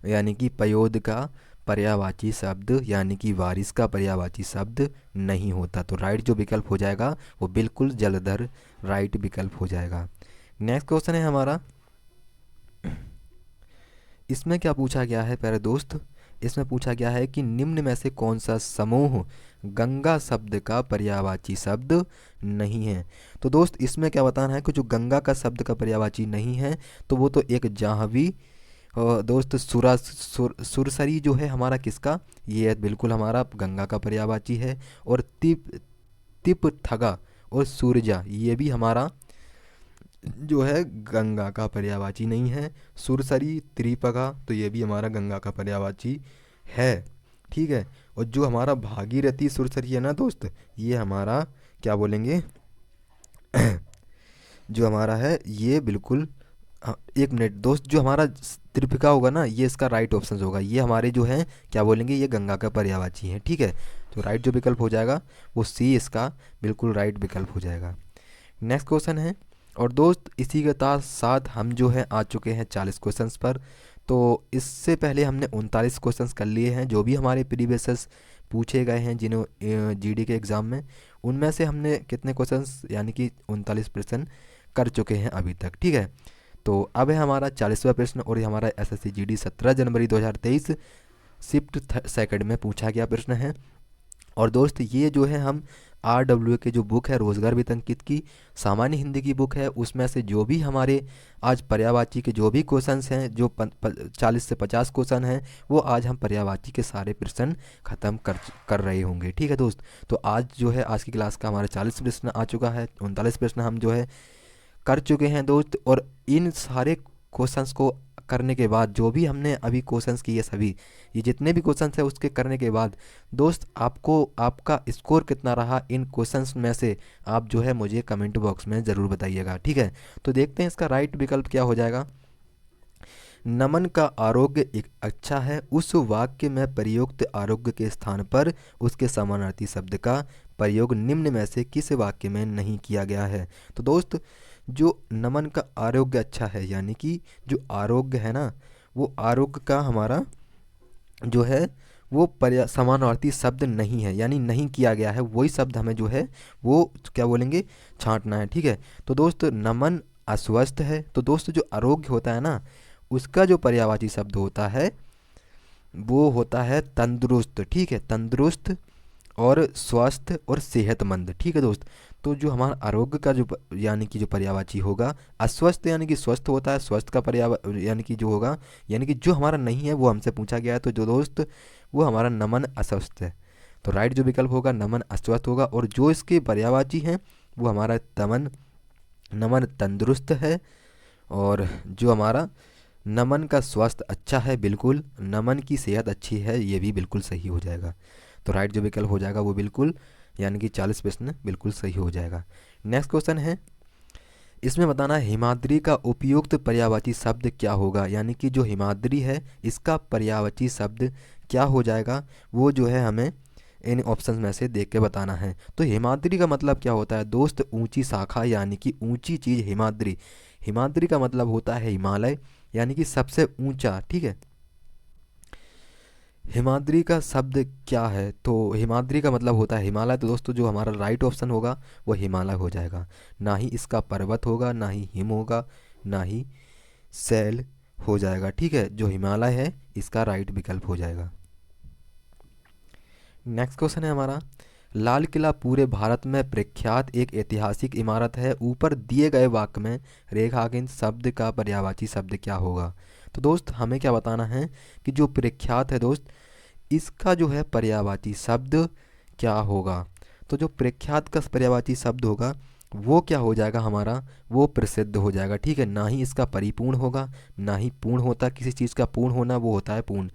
यानी कि पयोद का पर्यायवाची शब्द, यानी कि वारिस का पर्यायवाची शब्द नहीं होता। तो राइट जो विकल्प हो जाएगा वो बिल्कुल जलधर राइट विकल्प हो जाएगा। नेक्स्ट क्वेश्चन है हमारा, इसमें क्या पूछा गया है प्यारे दोस्त, इसमें पूछा गया है कि निम्न में से कौन सा समूह गंगा शब्द का पर्यायवाची शब्द नहीं है। तो दोस्त इसमें क्या बताना है कि जो गंगा का शब्द का पर्यायवाची नहीं है, तो वो तो एक जाह्नवी, दोस्त सुरसरी जो है हमारा किसका, ये है बिल्कुल हमारा गंगा का पर्यायवाची है। और तिप थगा और सूरजा, ये भी हमारा जो है गंगा का पर्यायवाची नहीं है। सुरसरी, त्रिपगा, तो ये भी हमारा गंगा का पर्यायवाची है, ठीक है। और जो हमारा भागीरथी सुरसरी है ना दोस्त, ये हमारा क्या बोलेंगे जो हमारा है ये बिल्कुल, हाँ, एक मिनट दोस्त, जो हमारा त्रिपिका होगा ना, ये इसका राइट ऑप्शन होगा। ये हमारे जो हैं क्या बोलेंगे, ये गंगा का पर्यायवाची है, ठीक है। तो राइट जो विकल्प हो जाएगा वो सी इसका बिल्कुल राइट विकल्प हो जाएगा। नेक्स्ट क्वेश्चन है, और दोस्त इसी के साथ हम जो है आ चुके हैं 40 क्वेश्चंस पर। तो इससे पहले हमने 39 क्वेश्चंस कर लिए हैं, जो भी हमारे प्रीवियस पूछे गए हैं जिन्हों जीडी के एग्ज़ाम में, उनमें से हमने कितने क्वेश्चंस, यानी कि 39 प्रश्न कर चुके हैं अभी तक, ठीक है। तो अब है हमारा 40वां प्रश्न, और ये हमारा एसएससी जीडी 17 जनवरी 2023 शिफ्ट सेकंड में पूछा गया प्रश्न है। और दोस्त ये जो है हम RWA के जो बुक है रोजगार वितंकित की सामान्य हिंदी की बुक है, उसमें से जो भी हमारे आज पर्यायवाची के जो भी क्वेश्चंस हैं, जो 40 से 50 क्वेश्चन हैं, वो आज हम पर्यायवाची के सारे प्रश्न खत्म कर रहे होंगे, ठीक है दोस्त। तो आज जो है आज की क्लास का हमारा 40 प्रश्न आ चुका है, 39 प्रश्न हम जो है कर चुके हैं दोस्त। और इन सारे क्वेश्चंस को करने के बाद, जो भी हमने अभी क्वेश्चंस किए सभी, ये जितने भी क्वेश्चंस हैं उसके करने के बाद दोस्त आपको आपका स्कोर कितना रहा इन क्वेश्चंस में से, आप जो है मुझे कमेंट बॉक्स में ज़रूर बताइएगा, ठीक है। तो देखते हैं इसका राइट विकल्प क्या हो जाएगा। नमन का आरोग्य एक अच्छा है, उस वाक्य में प्रयुक्त आरोग्य के स्थान पर उसके समानार्थी शब्द का प्रयोग निम्न में से किस वाक्य में नहीं किया गया है। तो दोस्त जो नमन का आरोग्य अच्छा है, यानी कि जो आरोग्य है ना, वो आरोग्य का हमारा जो है वो समानार्थी शब्द नहीं है, यानी नहीं किया गया है, वही शब्द हमें जो है वो क्या बोलेंगे, छांटना है, ठीक है। तो दोस्त नमन अस्वस्थ है, तो दोस्त जो आरोग्य होता है ना, उसका जो पर्यायवाची शब्द होता है वो होता है तंदुरुस्त, ठीक है, तंदुरुस्त और स्वस्थ और सेहतमंद, ठीक है दोस्त। तो जो हमारा आरोग्य का जो यानी कि जो पर्यायवाची होगा, अस्वस्थ यानी कि स्वस्थ होता है, स्वस्थ का यानी कि जो होगा, यानी कि जो हमारा नहीं है वो हमसे पूछा गया है, तो जो दोस्त वो हमारा नमन अस्वस्थ है। तो राइट जो विकल्प होगा नमन अस्वस्थ होगा। और जो इसके पर्यायवाची हैं वो हमारा नमन तंदुरुस्त है, और जो हमारा नमन का स्वास्थ्य अच्छा है, बिल्कुल नमन की सेहत अच्छी है, ये भी बिल्कुल सही हो जाएगा। तो राइट जो विकल्प हो जाएगा वो बिल्कुल, यानी कि 40 प्रश्न बिल्कुल सही हो जाएगा। नेक्स्ट क्वेश्चन है, इसमें बताना है हिमाद्री का उपयुक्त पर्यायवाची शब्द क्या होगा, यानी कि जो हिमाद्री है इसका पर्यायवाची शब्द क्या हो जाएगा, वो जो है हमें इन ऑप्शंस में से देख के बताना है। तो हिमाद्री का मतलब क्या होता है दोस्त, ऊंची शाखा, यानी कि ऊंची चीज़ हिमाद्री। हिमाद्री का मतलब होता है हिमालय, यानी कि सबसे ऊंचा, ठीक है। हिमाद्री का शब्द क्या है? तो हिमाद्री का मतलब होता है हिमालय। तो दोस्तों जो हमारा राइट ऑप्शन होगा वो हिमालय हो जाएगा। ना ही इसका पर्वत होगा, ना ही हिम होगा, ना ही सैल हो जाएगा। ठीक है, जो हिमालय है इसका राइट विकल्प हो जाएगा। नेक्स्ट क्वेश्चन है हमारा, लाल किला पूरे भारत में प्रख्यात एक ऐतिहासिक इमारत है, ऊपर दिए गए वाक्य में रेखांकित शब्द का पर्यायवाची शब्द क्या होगा? तो दोस्त हमें क्या बताना है कि जो प्रख्यात है दोस्त, इसका जो है पर्यायवाची शब्द क्या होगा? तो जो प्रख्यात का पर्यायवाची शब्द होगा वो क्या हो जाएगा हमारा? वो प्रसिद्ध हो जाएगा। ठीक है, ना ही इसका परिपूर्ण होगा, ना ही पूर्ण होता, किसी चीज़ का पूर्ण होना वो होता है पूर्ण,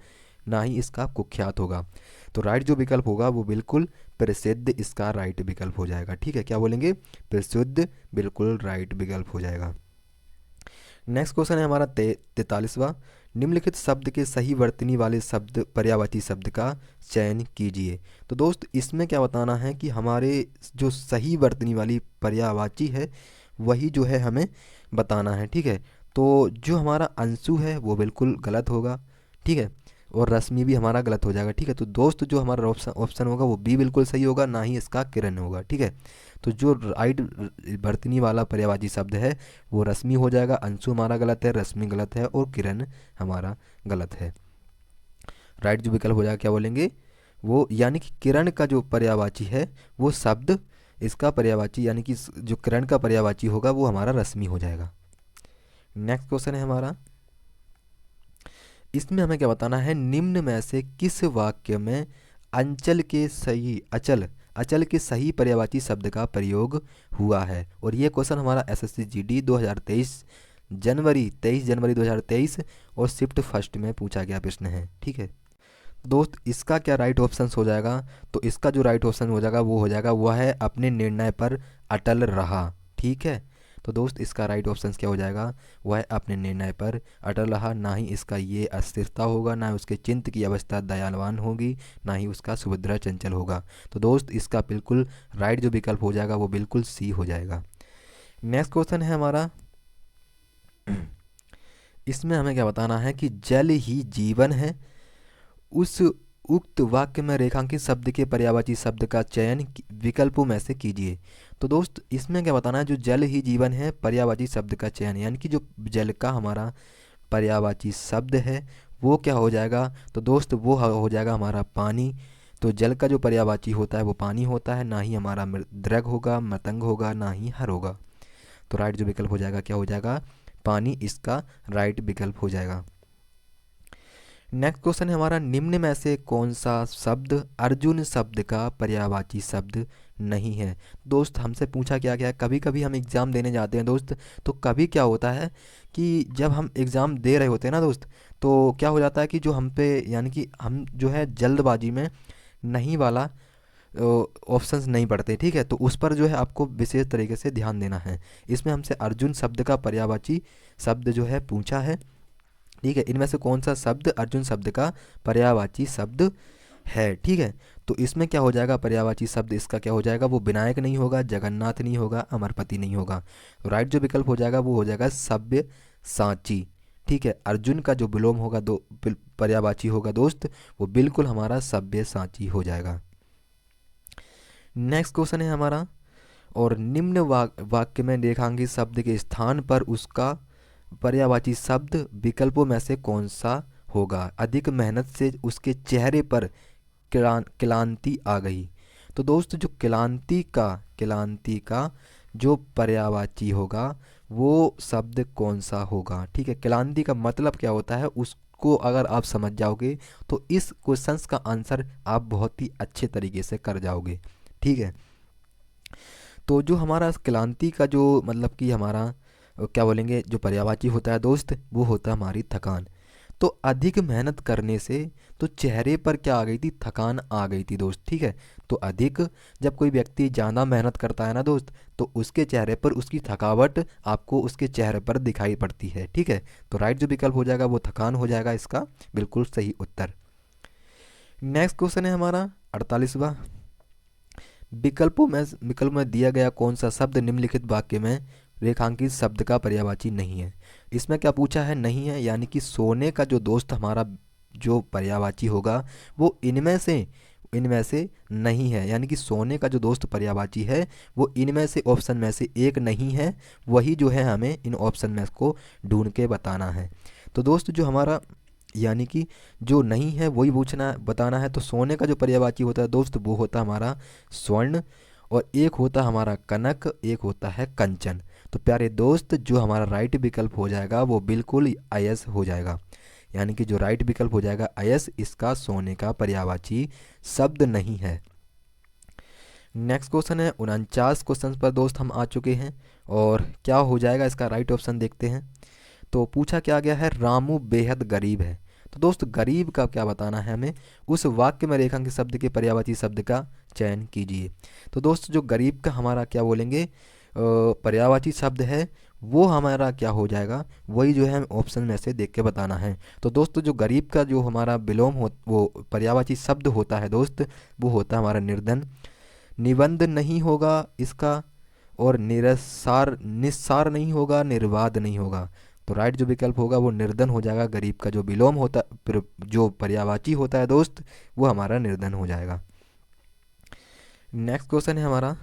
ना ही इसका कुख्यात होगा। तो राइट जो विकल्प होगा वो बिल्कुल प्रसिद्ध इसका राइट विकल्प हो जाएगा। ठीक है, क्या बोलेंगे? प्रसिद्ध, बिल्कुल राइट विकल्प हो जाएगा। नेक्स्ट क्वेश्चन है हमारा 43वां, निम्नलिखित शब्द के सही वर्तनी वाले शब्द पर्यायवाची शब्द का चयन कीजिए। तो दोस्त इसमें क्या बताना है कि हमारे जो सही वर्तनी वाली पर्यायवाची है वही जो है हमें बताना है। ठीक है, तो जो हमारा अंशु है वो बिल्कुल गलत होगा। ठीक है, और रश्मि भी हमारा गलत हो जाएगा। ठीक है, तो दोस्त जो हमारा ऑप्शन होगा वो बी बिल्कुल सही होगा, ना ही इसका किरण होगा। ठीक है, तो जो राइट वर्तनी वाला पर्यायवाची शब्द है वो रश्मि हो जाएगा। अंशु हमारा गलत है, रश्मि गलत है और किरण हमारा गलत है। राइट जो विकल्प हो जाएगा क्या बोलेंगे? वो यानी कि किरण का जो पर्यायवाची है वो शब्द, इसका पर्यायवाची यानी कि जो किरण का पर्यायवाची होगा वो हमारा रश्मि हो जाएगा। नेक्स्ट क्वेश्चन है हमारा, इसमें हमें क्या बताना है, निम्न में से किस वाक्य में अंचल के सही अचल अचल के सही पर्यायवाची शब्द का प्रयोग हुआ है? और ये क्वेश्चन हमारा एसएससी जीडी 2023 जनवरी 23 जनवरी 2023 और शिफ्ट फर्स्ट में पूछा गया प्रश्न है। ठीक है दोस्त, इसका क्या राइट ऑप्शन हो जाएगा? तो इसका जो राइट ऑप्शन हो जाएगा वो हो जाएगा वह है अपने निर्णय पर अटल रहा। ठीक है, तो दोस्त इसका राइट ऑप्शन क्या हो जाएगा? वह है अपने निर्णय पर अटल रहा। ना ही इसका ये अस्थिरता होगा, ना ही उसके चित्त की अवस्था दयालवान होगी, ना ही उसका सुभद्रा चंचल होगा। तो दोस्त इसका बिल्कुल राइट जो विकल्प हो जाएगा वो बिल्कुल सी हो जाएगा। नेक्स्ट क्वेश्चन है हमारा, इसमें हमें क्या बताना है कि जल ही जीवन है, उस उक्त वाक्य में रेखांकित शब्द के पर्यायवाची शब्द का चयन विकल्पों में से कीजिए। तो दोस्त इसमें क्या बताना है, जो जल ही जीवन है पर्यायवाची शब्द का चयन, यानी कि जो जल का हमारा पर्यायवाची शब्द है वो क्या हो जाएगा? तो दोस्त वो हो जाएगा हमारा पानी। तो जल का जो पर्यायवाची होता है वो पानी होता है, ना ही हमारा दृग होगा, मतंग होगा, ना ही हर होगा। तो राइट जो विकल्प हो जाएगा क्या हो जाएगा? पानी इसका राइट विकल्प हो जाएगा। नेक्स्ट क्वेश्चन है हमारा, निम्न में से कौन सा शब्द अर्जुन शब्द का पर्यायवाची शब्द नहीं है? दोस्त हमसे पूछा क्या गया, कभी कभी हम एग्ज़ाम देने जाते हैं दोस्त, तो कभी क्या होता है कि जब हम एग्ज़ाम दे रहे होते हैं ना दोस्त, तो क्या हो जाता है कि जो हम पे यानी कि हम जो है जल्दबाजी में नहीं वाला ऑप्शंस नहीं पढ़ते। ठीक है, तो उस पर जो है आपको विशेष तरीके से ध्यान देना है। इसमें हमसे अर्जुन शब्द का पर्यायवाची शब्द जो है पूछा है। ठीक है, इनमें से कौन सा शब्द अर्जुन शब्द का पर्यायवाची शब्द है? ठीक है, तो इसमें क्या हो जाएगा पर्यायवाची शब्द इसका क्या हो जाएगा? वो विनायक नहीं होगा, जगन्नाथ नहीं होगा, अमरपति नहीं होगा। तो राइट जो विकल्प हो जाएगा वो हो जाएगा सभ्य साची। ठीक है, अर्जुन का जो विलोम होगा दो पर्यायवाची होगा दोस्त, वो बिल्कुल हमारा सभ्य साची हो जाएगा। नेक्स्ट क्वेश्चन है हमारा, और निम्न वाक्य में रेखांकित शब्द के स्थान पर उसका पर्यायवाची शब्द विकल्पों में से कौन सा होगा? अधिक मेहनत से उसके चेहरे पर क्लांति आ गई। तो दोस्त जो क्लांति का जो पर्यायवाची होगा वो शब्द कौन सा होगा? ठीक है, क्लांति का मतलब क्या होता है उसको अगर आप समझ जाओगे तो इस क्वेश्चन का आंसर आप बहुत ही अच्छे तरीके से कर जाओगे। ठीक है, तो जो हमारा क्लांति का जो मतलब कि हमारा क्या बोलेंगे जो पर्यायवाची होता है दोस्त, वो होता है हमारी थकान। तो अधिक मेहनत करने से तो चेहरे पर क्या आ गई थी? थकान आ गई थी दोस्त। ठीक है, तो अधिक जब कोई व्यक्ति ज़्यादा मेहनत करता है ना दोस्त, तो उसके चेहरे पर उसकी थकावट आपको उसके चेहरे पर दिखाई पड़ती है। ठीक है, तो राइट जो विकल्प हो जाएगा वो थकान हो जाएगा इसका बिल्कुल सही उत्तर। नेक्स्ट क्वेश्चन है हमारा 48वां, विकल्प में दिया गया कौन सा शब्द निम्नलिखित वाक्य में रेखांकित शब्द का पर्यायवाची नहीं है? इसमें क्या पूछा है? नहीं है, यानी कि सोने का जो दोस्त हमारा जो पर्यायवाची होगा वो इनमें से नहीं है, यानी कि सोने का जो दोस्त पर्यायवाची है वो इनमें से ऑप्शन में से एक नहीं है। वही जो है हमें इन ऑप्शन में को ढूंढ के बताना है। तो दोस्त जो हमारा यानी कि जो नहीं है वही पूछना बताना है। तो सोने का जो पर्यायवाची होता है दोस्त वो होता है हमारा स्वर्ण, और एक होता हमारा कनक, एक होता है कंचन। तो प्यारे दोस्त जो हमारा राइट विकल्प हो जाएगा वो बिल्कुल आयस हो जाएगा, यानी कि जो राइट विकल्प हो जाएगा आयस, इसका सोने का पर्यायवाची शब्द नहीं है। नेक्स्ट क्वेश्चन है 49 क्वेश्चन पर दोस्त हम आ चुके हैं, और क्या हो जाएगा इसका राइट ऑप्शन देखते हैं। तो पूछा क्या गया है, रामू बेहद गरीब है। तो दोस्त गरीब का क्या बताना है हमें, उस वाक्य में रेखांकित शब्द के पर्यायवाची शब्द का चयन कीजिए। तो दोस्त जो गरीब का हमारा क्या बोलेंगे पर्यायवाची शब्द है वो हमारा क्या हो जाएगा, वही जो है हमें ऑप्शन में से देख के बताना है। तो दोस्तों जो गरीब का जो हमारा विलोम हो वो पर्यायवाची शब्द होता है दोस्त, वो होता है हमारा निर्धन। निबंध नहीं होगा इसका, और निस्सार नहीं होगा, निर्बाध नहीं होगा। तो राइट जो विकल्प होगा वो निर्धन हो जाएगा। गरीब का जो विलोम होता जो पर्यायवाची होता है दोस्त वो हमारा निर्धन हो जाएगा। नेक्स्ट क्वेश्चन है हमारा,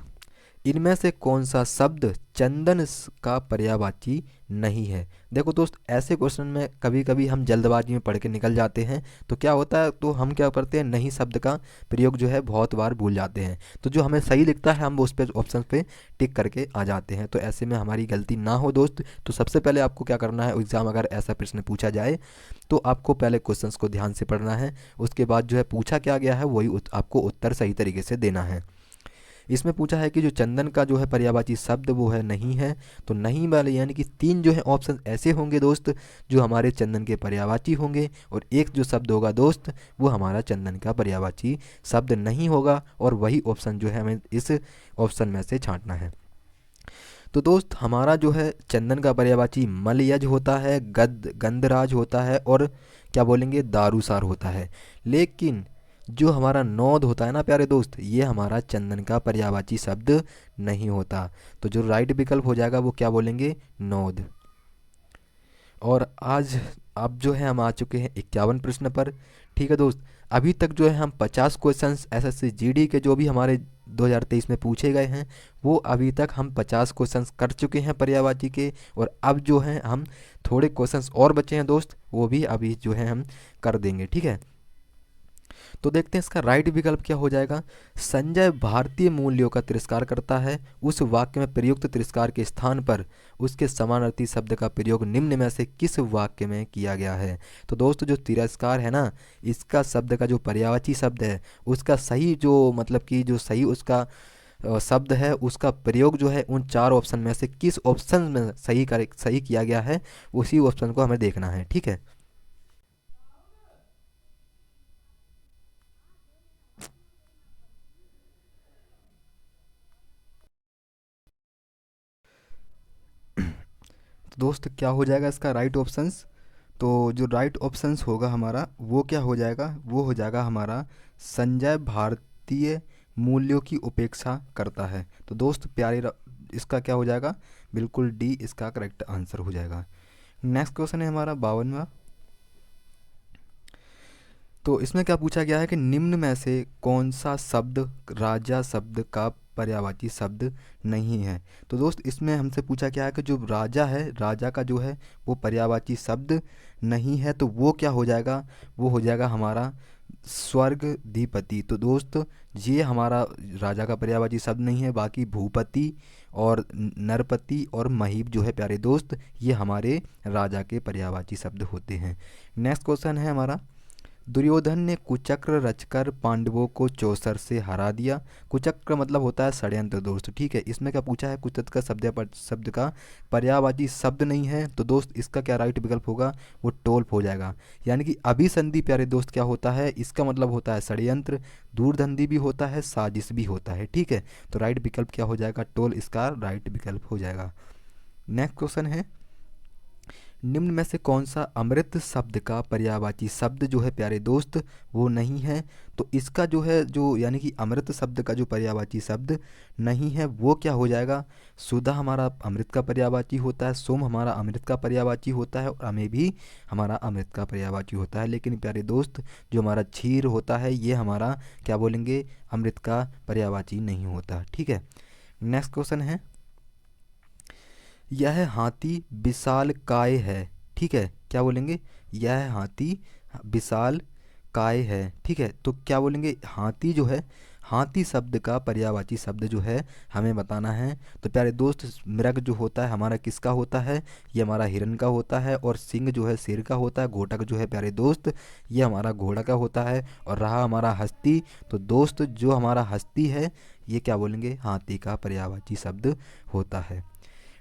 इनमें से कौन सा शब्द चंदन का पर्यायवाची नहीं है। देखो दोस्त ऐसे क्वेश्चन में कभी कभी हम जल्दबाजी में पढ़ के निकल जाते हैं, तो क्या होता है, तो हम क्या करते हैं नहीं शब्द का प्रयोग जो है बहुत बार भूल जाते हैं। तो जो हमें सही लिखता है हम उस पे ऑप्शन पे टिक करके आ जाते हैं। तो ऐसे में हमारी गलती ना हो दोस्त, तो सबसे पहले आपको क्या करना है, एग्ज़ाम अगर ऐसा प्रश्न पूछा जाए तो आपको पहले क्वेश्चंस को ध्यान से पढ़ना है, उसके बाद जो है पूछा क्या गया है वही आपको उत्तर सही तरीके से देना है। इसमें पूछा है कि जो चंदन का जो है पर्यायवाची शब्द वो है नहीं है। तो नहीं वाले यानी कि 3 जो है ऑप्शन ऐसे होंगे दोस्त जो हमारे चंदन के पर्यायवाची होंगे, और एक जो शब्द होगा दोस्त वो हमारा चंदन का पर्यायवाची शब्द नहीं होगा, और वही ऑप्शन जो है हमें इस ऑप्शन में से छांटना है। तो दोस्त हमारा जो है चंदन का पर्यायवाची मलयज होता है, गंधराज होता है, और क्या बोलेंगे दारूसार होता है। लेकिन जो हमारा नौद होता है ना प्यारे दोस्त, ये हमारा चंदन का पर्यायवाची शब्द नहीं होता। तो जो राइट विकल्प हो जाएगा वो क्या बोलेंगे, नौद। और आज अब जो है हम आ चुके हैं 51 प्रश्न पर। ठीक है दोस्त, अभी तक जो है हम 50 क्वेश्चंस एसएससी जीडी के जो भी हमारे 2023 में पूछे गए हैं वो अभी तक हम 50 क्वेश्चंस कर चुके हैं पर्यायवाची के, और अब जो है हम थोड़े क्वेश्चंस और बचे हैं दोस्त, वो भी अभी जो है हम कर देंगे। ठीक है, तो देखते हैं इसका राइट विकल्प क्या हो जाएगा। संजय भारतीय मूल्यों का तिरस्कार करता है, उस वाक्य में प्रयुक्त तिरस्कार के स्थान पर उसके समानार्थी शब्द का प्रयोग निम्न में से किस वाक्य में किया गया है। तो दोस्तों जो तिरस्कार है ना, इसका शब्द का जो पर्यायवाची शब्द है उसका सही जो मतलब कि जो सही उसका शब्द है उसका प्रयोग जो है उन 4 ऑप्शन में से किस ऑप्शन में सही किया गया है, उसी ऑप्शन को हमें देखना है। ठीक है, तो दोस्त क्या हो जाएगा इसका राइट ऑप्शंस। तो जो राइट ऑप्शंस होगा हमारा वो क्या हो जाएगा, वो हो जाएगा हमारा संजय भारतीय मूल्यों की उपेक्षा करता है। तो दोस्त इसका क्या हो जाएगा, बिल्कुल डी इसका करेक्ट आंसर हो जाएगा। नेक्स्ट क्वेश्चन है हमारा 52वां। तो इसमें क्या पूछा गया है कि निम्न में से कौन सा शब्द राजा शब्द का पर्यायवाची शब्द नहीं है। तो दोस्त इसमें हमसे पूछा गया है कि जो राजा है, राजा का जो है वो पर्यायवाची शब्द नहीं है, तो वो क्या हो जाएगा, वो हो जाएगा हमारा स्वर्गधिपति। तो दोस्त ये हमारा राजा का पर्यायवाची शब्द नहीं है, बाकी भूपति और नरपति और महीप जो है प्यारे दोस्त ये हमारे राजा के पर्यायवाची शब्द होते हैं। नेक्स्ट क्वेश्चन है हमारा, दुर्योधन ने कुचक्र रचकर पांडवों को चौसर से हरा दिया। कुचक्र मतलब होता है षड्यंत्र दोस्त। ठीक है, इसमें क्या पूछा है, कुचक्र शब्द का पर्यायवाची शब्द नहीं है, तो दोस्त इसका क्या राइट विकल्प होगा, वो टोल्प हो जाएगा। यानी कि अभिसंधि प्यारे दोस्त क्या होता है, इसका मतलब होता है षड्यंत्र, दूरधंधी भी होता है, साजिश भी होता है। ठीक है, तो राइट विकल्प क्या हो जाएगा, टोल इसका राइट विकल्प हो जाएगा। नेक्स्ट क्वेश्चन है निम्न में से कौन सा अमृत शब्द का पर्यायवाची शब्द जो है प्यारे दोस्त वो नहीं है? तो इसका जो है जो यानी कि अमृत शब्द का जो पर्यायवाची शब्द नहीं है वो क्या हो जाएगा? सुधा हमारा अमृत का पर्यायवाची होता है, सोम हमारा अमृत का पर्यायवाची होता है और अमे भी हमारा अमृत का पर्यायवाची होता है। लेकिन प्यारे दोस्त जो हमारा क्षीर होता है ये हमारा क्या बोलेंगे, अमृत का पर्यायवाची नहीं होता। ठीक है, नेक्स्ट क्वेश्चन है, यह हाथी विशाल काय है। ठीक है, क्या बोलेंगे, यह हाथी विशाल काय है। ठीक है, तो क्या बोलेंगे, हाथी जो है, हाथी शब्द का पर्यायवाची शब्द जो है हमें बताना है। तो प्यारे दोस्त मृग जो होता है हमारा किसका होता है, ये हमारा हिरन का होता है, और सिंह जो है शेर का होता है, घोटक जो है प्यारे दोस्त ये हमारा घोड़ा का होता है, और रहा हमारा हस्ती, तो दोस्त जो हमारा हस्ती है ये क्या बोलेंगे, हाथी का पर्यायवाची शब्द होता है।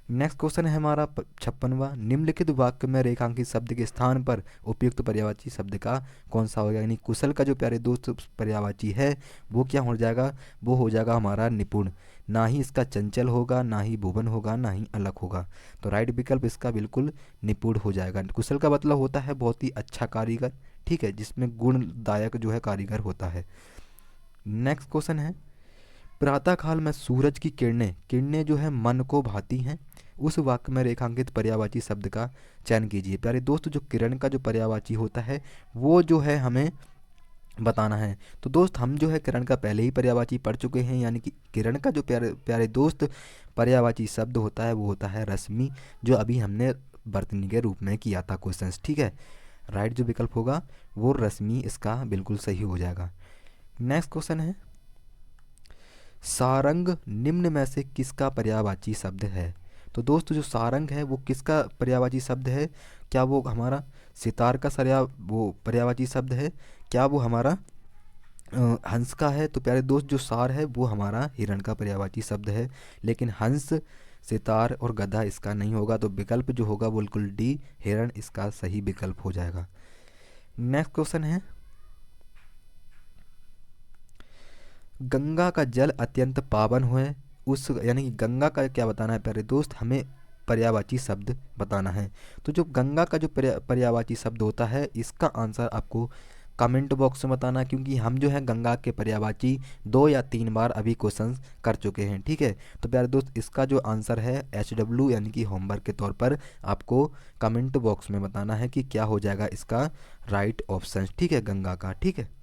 नेक्स्ट क्वेश्चन है हमारा 56वां, निम्नलिखित वाक्य में रेखांकित शब्द के स्थान पर उपयुक्त पर्यायवाची शब्द का कौन सा होगा? यानी कुशल का जो प्यारे दोस्त पर्यायवाची है वो क्या हो जाएगा, वो हो जाएगा हमारा निपुण। ना ही इसका चंचल होगा, ना ही भुवन होगा, ना ही अलग होगा। तो राइट विकल्प इसका बिल्कुल निपुण हो जाएगा। कुशल का मतलब होता है बहुत ही अच्छा कारीगर, ठीक है, जिसमें गुणदायक जो है कारीगर होता है। नेक्स्ट क्वेश्चन है, प्रातःकाल में सूरज की किरणें किरणें जो है मन को भाती हैं, उस वाक्य में रेखांकित पर्यायवाची शब्द का चयन कीजिए। प्यारे दोस्त जो किरण का जो पर्यायवाची होता है वो जो है हमें बताना है। तो दोस्त हम जो है किरण का पहले ही पर्यायवाची पढ़ चुके हैं, यानी कि किरण का जो प्यारे प्यारे दोस्त पर्यायवाची शब्द होता है वो होता है रश्मि, जो अभी हमने वर्तनी के रूप में किया था क्वेश्चन। ठीक है, राइट जो विकल्प होगा वो रश्मि इसका बिल्कुल सही हो जाएगा। नेक्स्ट क्वेश्चन है, सारंग निम्न में से किसका पर्यायवाची शब्द है? तो दोस्त जो सारंग है वो किसका पर्यायवाची शब्द है? क्या वो हमारा सितार का वो पर्यायवाची शब्द है? क्या वो हमारा हंस का है? तो प्यारे दोस्त जो सार है वो हमारा हिरण का पर्यायवाची शब्द है, लेकिन हंस, सितार और गधा इसका नहीं होगा। तो विकल्प जो होगा बिल्कुल डी, हिरण इसका सही विकल्प हो जाएगा। नेक्स्ट क्वेश्चन है, गंगा का जल अत्यंत पावन है, उस यानी कि गंगा का क्या बताना है प्यारे दोस्त, हमें पर्यायवाची शब्द बताना है। तो जो गंगा का जो पर्यायवाची शब्द होता है इसका आंसर आपको कमेंट बॉक्स में बताना, क्योंकि हम जो है गंगा के पर्यायवाची 2 या 3 बार अभी क्वेश्चन कर चुके हैं। ठीक है, तो प्यारे दोस्त इसका जो आंसर है HW यानी कि होमवर्क के तौर पर आपको कमेंट बॉक्स में बताना है कि क्या हो जाएगा इसका राइट ऑप्शन। ठीक है, गंगा का। ठीक है,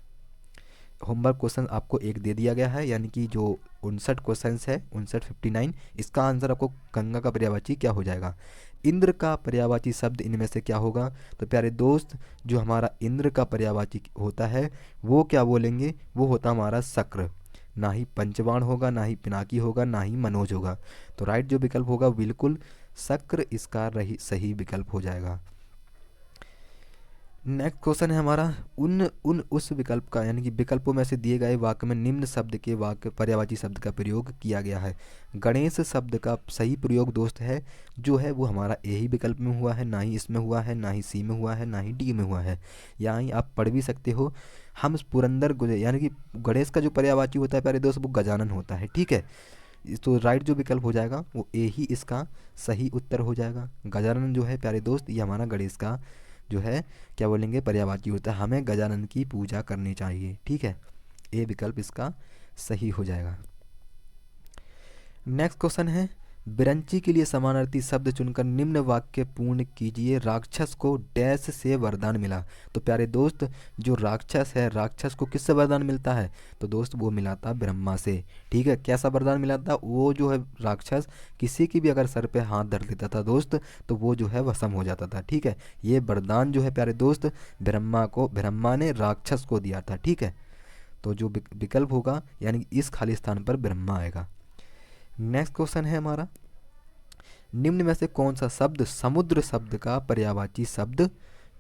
होमवर्क क्वेश्चन आपको एक दे दिया गया है, यानी कि जो 59 क्वेश्चन है 59 इसका आंसर आपको गंगा का पर्यायवाची क्या हो जाएगा। इंद्र का पर्यायवाची शब्द इनमें से क्या होगा? तो प्यारे दोस्त जो हमारा इंद्र का पर्यायवाची होता है वो क्या बोलेंगे, वो होता हमारा शक्र। ना ही पंचबाण होगा, ना ही पिनाकी होगा, ना ही मनोज होगा। तो राइट जो विकल्प होगा बिल्कुल शक्र इसका सही विकल्प हो जाएगा। नेक्स्ट क्वेश्चन है हमारा, उस विकल्प का यानी कि विकल्पों में से दिए गए वाक्य में निम्न शब्द के वाक्य पर्यायवाची शब्द का प्रयोग किया गया है। गणेश शब्द का सही प्रयोग दोस्त है जो है वो हमारा ए ही विकल्प में हुआ है, ना ही इसमें हुआ है, ना ही सी में हुआ है, ना ही डी में हुआ है। यहाँ आप पढ़ भी सकते हो, हम पुरंदर यानी कि गणेश का जो पर्यायवाची होता है प्यारे दोस्त वो गजानन होता है। ठीक है, तो राइट जो विकल्प हो जाएगा वो ए ही इसका सही उत्तर हो जाएगा। गजानन जो है प्यारे दोस्त ये हमारा गणेश का जो है क्या बोलेंगे पर्यायवाची होता है, हमें गजानन की पूजा करनी चाहिए। ठीक है, ए विकल्प इसका सही हो जाएगा। नेक्स्ट क्वेश्चन है, बिरंची के लिए समानार्थी शब्द चुनकर निम्न वाक्य पूर्ण कीजिए। राक्षस को डैश से वरदान मिला। तो प्यारे दोस्त जो राक्षस है, राक्षस को किससे वरदान मिलता है? तो दोस्त वो मिला था ब्रह्मा से। ठीक है, कैसा वरदान मिला था? वो जो है राक्षस किसी की भी अगर सर पे हाथ धर लेता था दोस्त तो वो जो है वशम हो जाता था। ठीक है, ये वरदान जो है प्यारे दोस्त ब्रह्मा ने राक्षस को दिया था। ठीक है, तो जो विकल्प होगा यानी इस खाली स्थान पर ब्रह्मा आएगा। नेक्स्ट क्वेश्चन है हमारा, निम्न में से कौन सा शब्द समुद्र शब्द का पर्यायवाची शब्द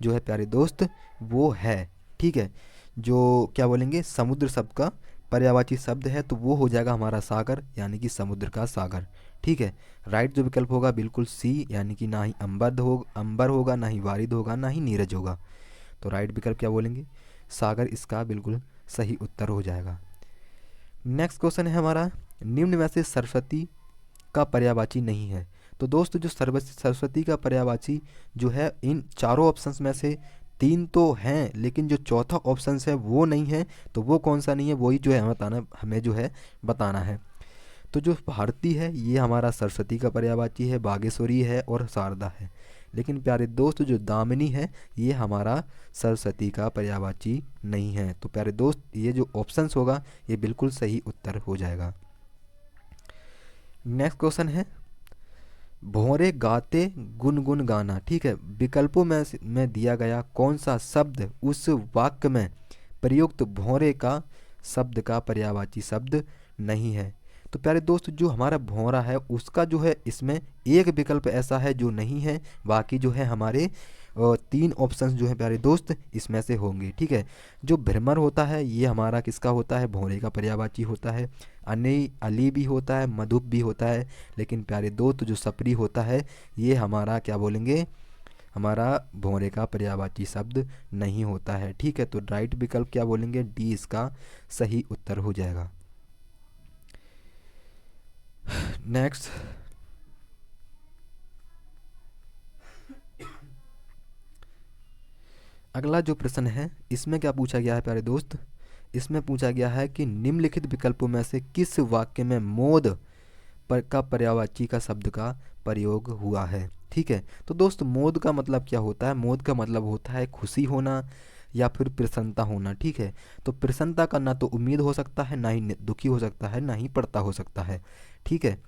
जो है प्यारे दोस्त वो है? ठीक है, जो क्या बोलेंगे समुद्र शब्द का पर्यायवाची शब्द है तो वो हो जाएगा हमारा सागर, यानी कि समुद्र का सागर। ठीक है, राइट जो विकल्प होगा बिल्कुल सी, यानी कि ना ही अंबर होगा, ना ही वारिद होगा, ना ही नीरज होगा। तो राइट विकल्प क्या बोलेंगे, सागर इसका बिल्कुल सही उत्तर हो जाएगा। नेक्स्ट क्वेश्चन है हमारा, निम्न में से सरस्वती का पर्यायवाची नहीं है। तो दोस्त जो सरस्वती का पर्यायवाची जो है इन चारों ऑप्शंस में से 3 तो हैं, लेकिन जो चौथा ऑप्शन है वो नहीं है। तो वो कौन सा नहीं है, वही जो है हमें जो है बताना है। तो जो भारती है ये हमारा सरस्वती का पर्यायवाची है, बागेश्वरी है और शारदा है। लेकिन प्यारे दोस्त जो दामिनी है ये हमारा सरस्वती का पर्यायवाची नहीं है। तो प्यारे दोस्त ये जो ऑप्शंस होगा ये बिल्कुल सही उत्तर हो जाएगा। नेक्स्ट क्वेश्चन है भौरे गाते गुनगुन गाना। ठीक है, विकल्पों में दिया गया कौन सा शब्द उस वाक्य में प्रयुक्त भौरे का शब्द का पर्यायवाची शब्द नहीं है। तो प्यारे दोस्त जो हमारा भौरा है उसका जो है इसमें एक विकल्प ऐसा है जो नहीं है, बाकी जो है हमारे 3 ऑप्शंस जो है प्यारे दोस्त इसमें से होंगे। ठीक है, जो भ्रमर होता है ये हमारा किसका होता है, भौरे का पर्यायवाची होता है। अनी अली भी होता है, मधुप भी होता है, लेकिन प्यारे दोस्त जो सपरी होता है ये हमारा क्या बोलेंगे, हमारा भौरे का पर्यायवाची शब्द नहीं होता है। ठीक है, तो राइट विकल्प क्या बोलेंगे, डी इसका सही उत्तर हो जाएगा। नेक्स्ट अगला जो प्रश्न है इसमें क्या पूछा गया है प्यारे दोस्त, इसमें पूछा गया है कि निम्नलिखित विकल्पों में से किस वाक्य में मोद का पर्यायवाची का शब्द का प्रयोग हुआ है। ठीक है, तो दोस्त मोद का मतलब क्या होता है, मोद का मतलब होता है खुशी होना या फिर प्रसन्नता होना। ठीक है, तो प्रसन्नता का ना तो उम्मीद हो सकता है, ना ही दुखी हो सकता है, ना ही पड़ता हो सकता है। ठीक है,